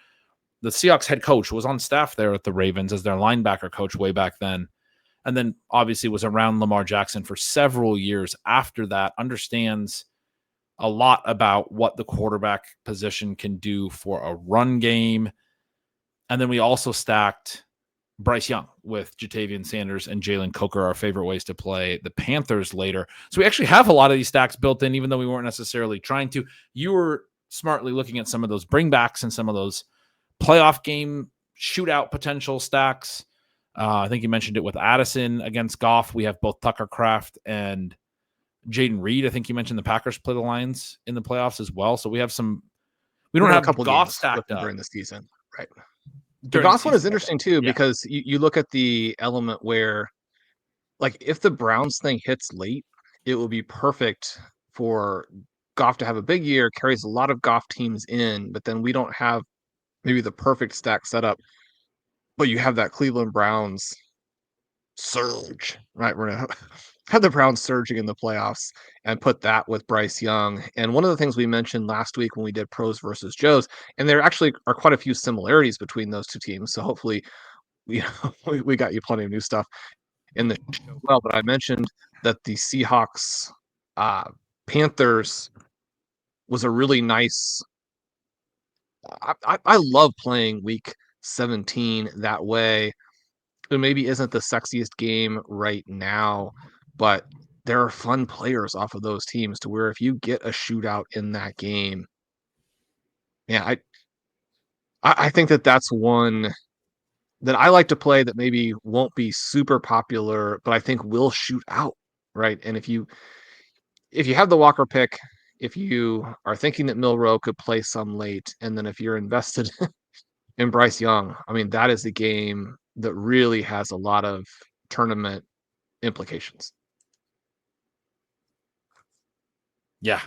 The Seahawks head coach was on staff there at the Ravens as their linebacker coach way back then. And then obviously was around Lamar Jackson for several years after that, understands a lot about what the quarterback position can do for a run game. And then we also stacked Bryce Young with Jatavian Sanders and Jalen Coker, our favorite ways to play the Panthers later. So we actually have a lot of these stacks built in, even though we weren't necessarily trying to. You were smartly looking at some of those bringbacks and some of those playoff game shootout potential stacks. I think you mentioned it with Addison against Goff. We have both Tucker Kraft and Jaden Reed. I think you mentioned the Packers play the Lions in the playoffs as well. So we have some. We don't have a couple Goff games stacked up during the season. Right. The during Goff one is season. interesting too, because you look at the element where, like, if the Browns thing hits late, it will be perfect for Goff to have a big year, carries a lot of Goff teams in, but then we don't have maybe the perfect stack setup, but you have that Cleveland Browns surge, right? We're gonna have the Browns surging in the playoffs and put that with Bryce Young. And one of the things we mentioned last week when we did pros versus Joes, and there actually are quite a few similarities between those two teams. So hopefully, we got you plenty of new stuff in the show. Well, but I mentioned that the Seahawks uh, Panthers was a really nice. I love playing week 17 that way. It maybe isn't the sexiest game right now, but there are fun players off of those teams to where if you get a shootout in that game, yeah, I think that that's one that I like to play that maybe won't be super popular, but I think will shoot out, right? And if you have the Walker pick, if you are thinking that Milrow could play some late, and then if you're invested in Bryce Young, I mean, that is the game that really has a lot of tournament implications. Yeah,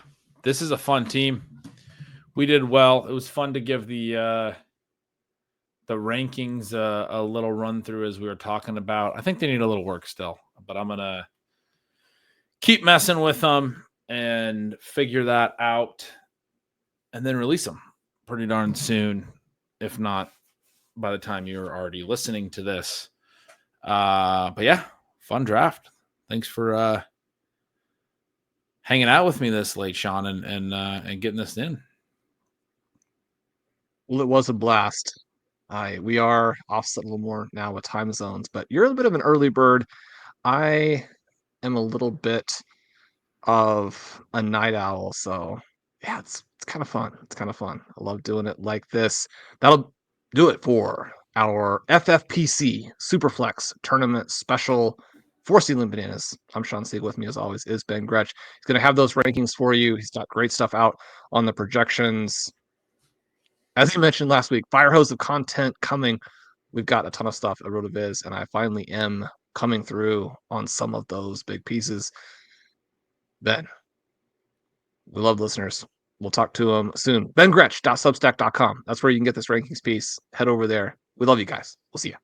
this is a fun team. We did well. It was fun to give the rankings a little run through as we were talking about. I think they need a little work still, but I'm gonna keep messing with them and figure that out, and then release them pretty darn soon, if not by the time you're already listening to this. But yeah, fun draft. Thanks for hanging out with me this late, Shawn, and getting this in. Well, it was a blast. We are offset a little more now with time zones, but you're a bit of an early bird. I am a little bit of a night owl, so yeah, it's kind of fun. It's kind of fun. I love doing it like this. That'll do it for our FFPC Superflex Tournament Special for Ceiling Bananas. I'm Shawn Siegele. With me as always is Ben Gretch. He's going to have those rankings for you. He's got great stuff out on the projections. As you mentioned last week, fire hose of content coming. We've got a ton of stuff at RotoViz, and I finally am coming through on some of those big pieces. Ben, we love listeners. We'll talk to them soon. BenGretch.substack.com. That's where you can get this rankings piece. Head over there. We love you guys. We'll see you.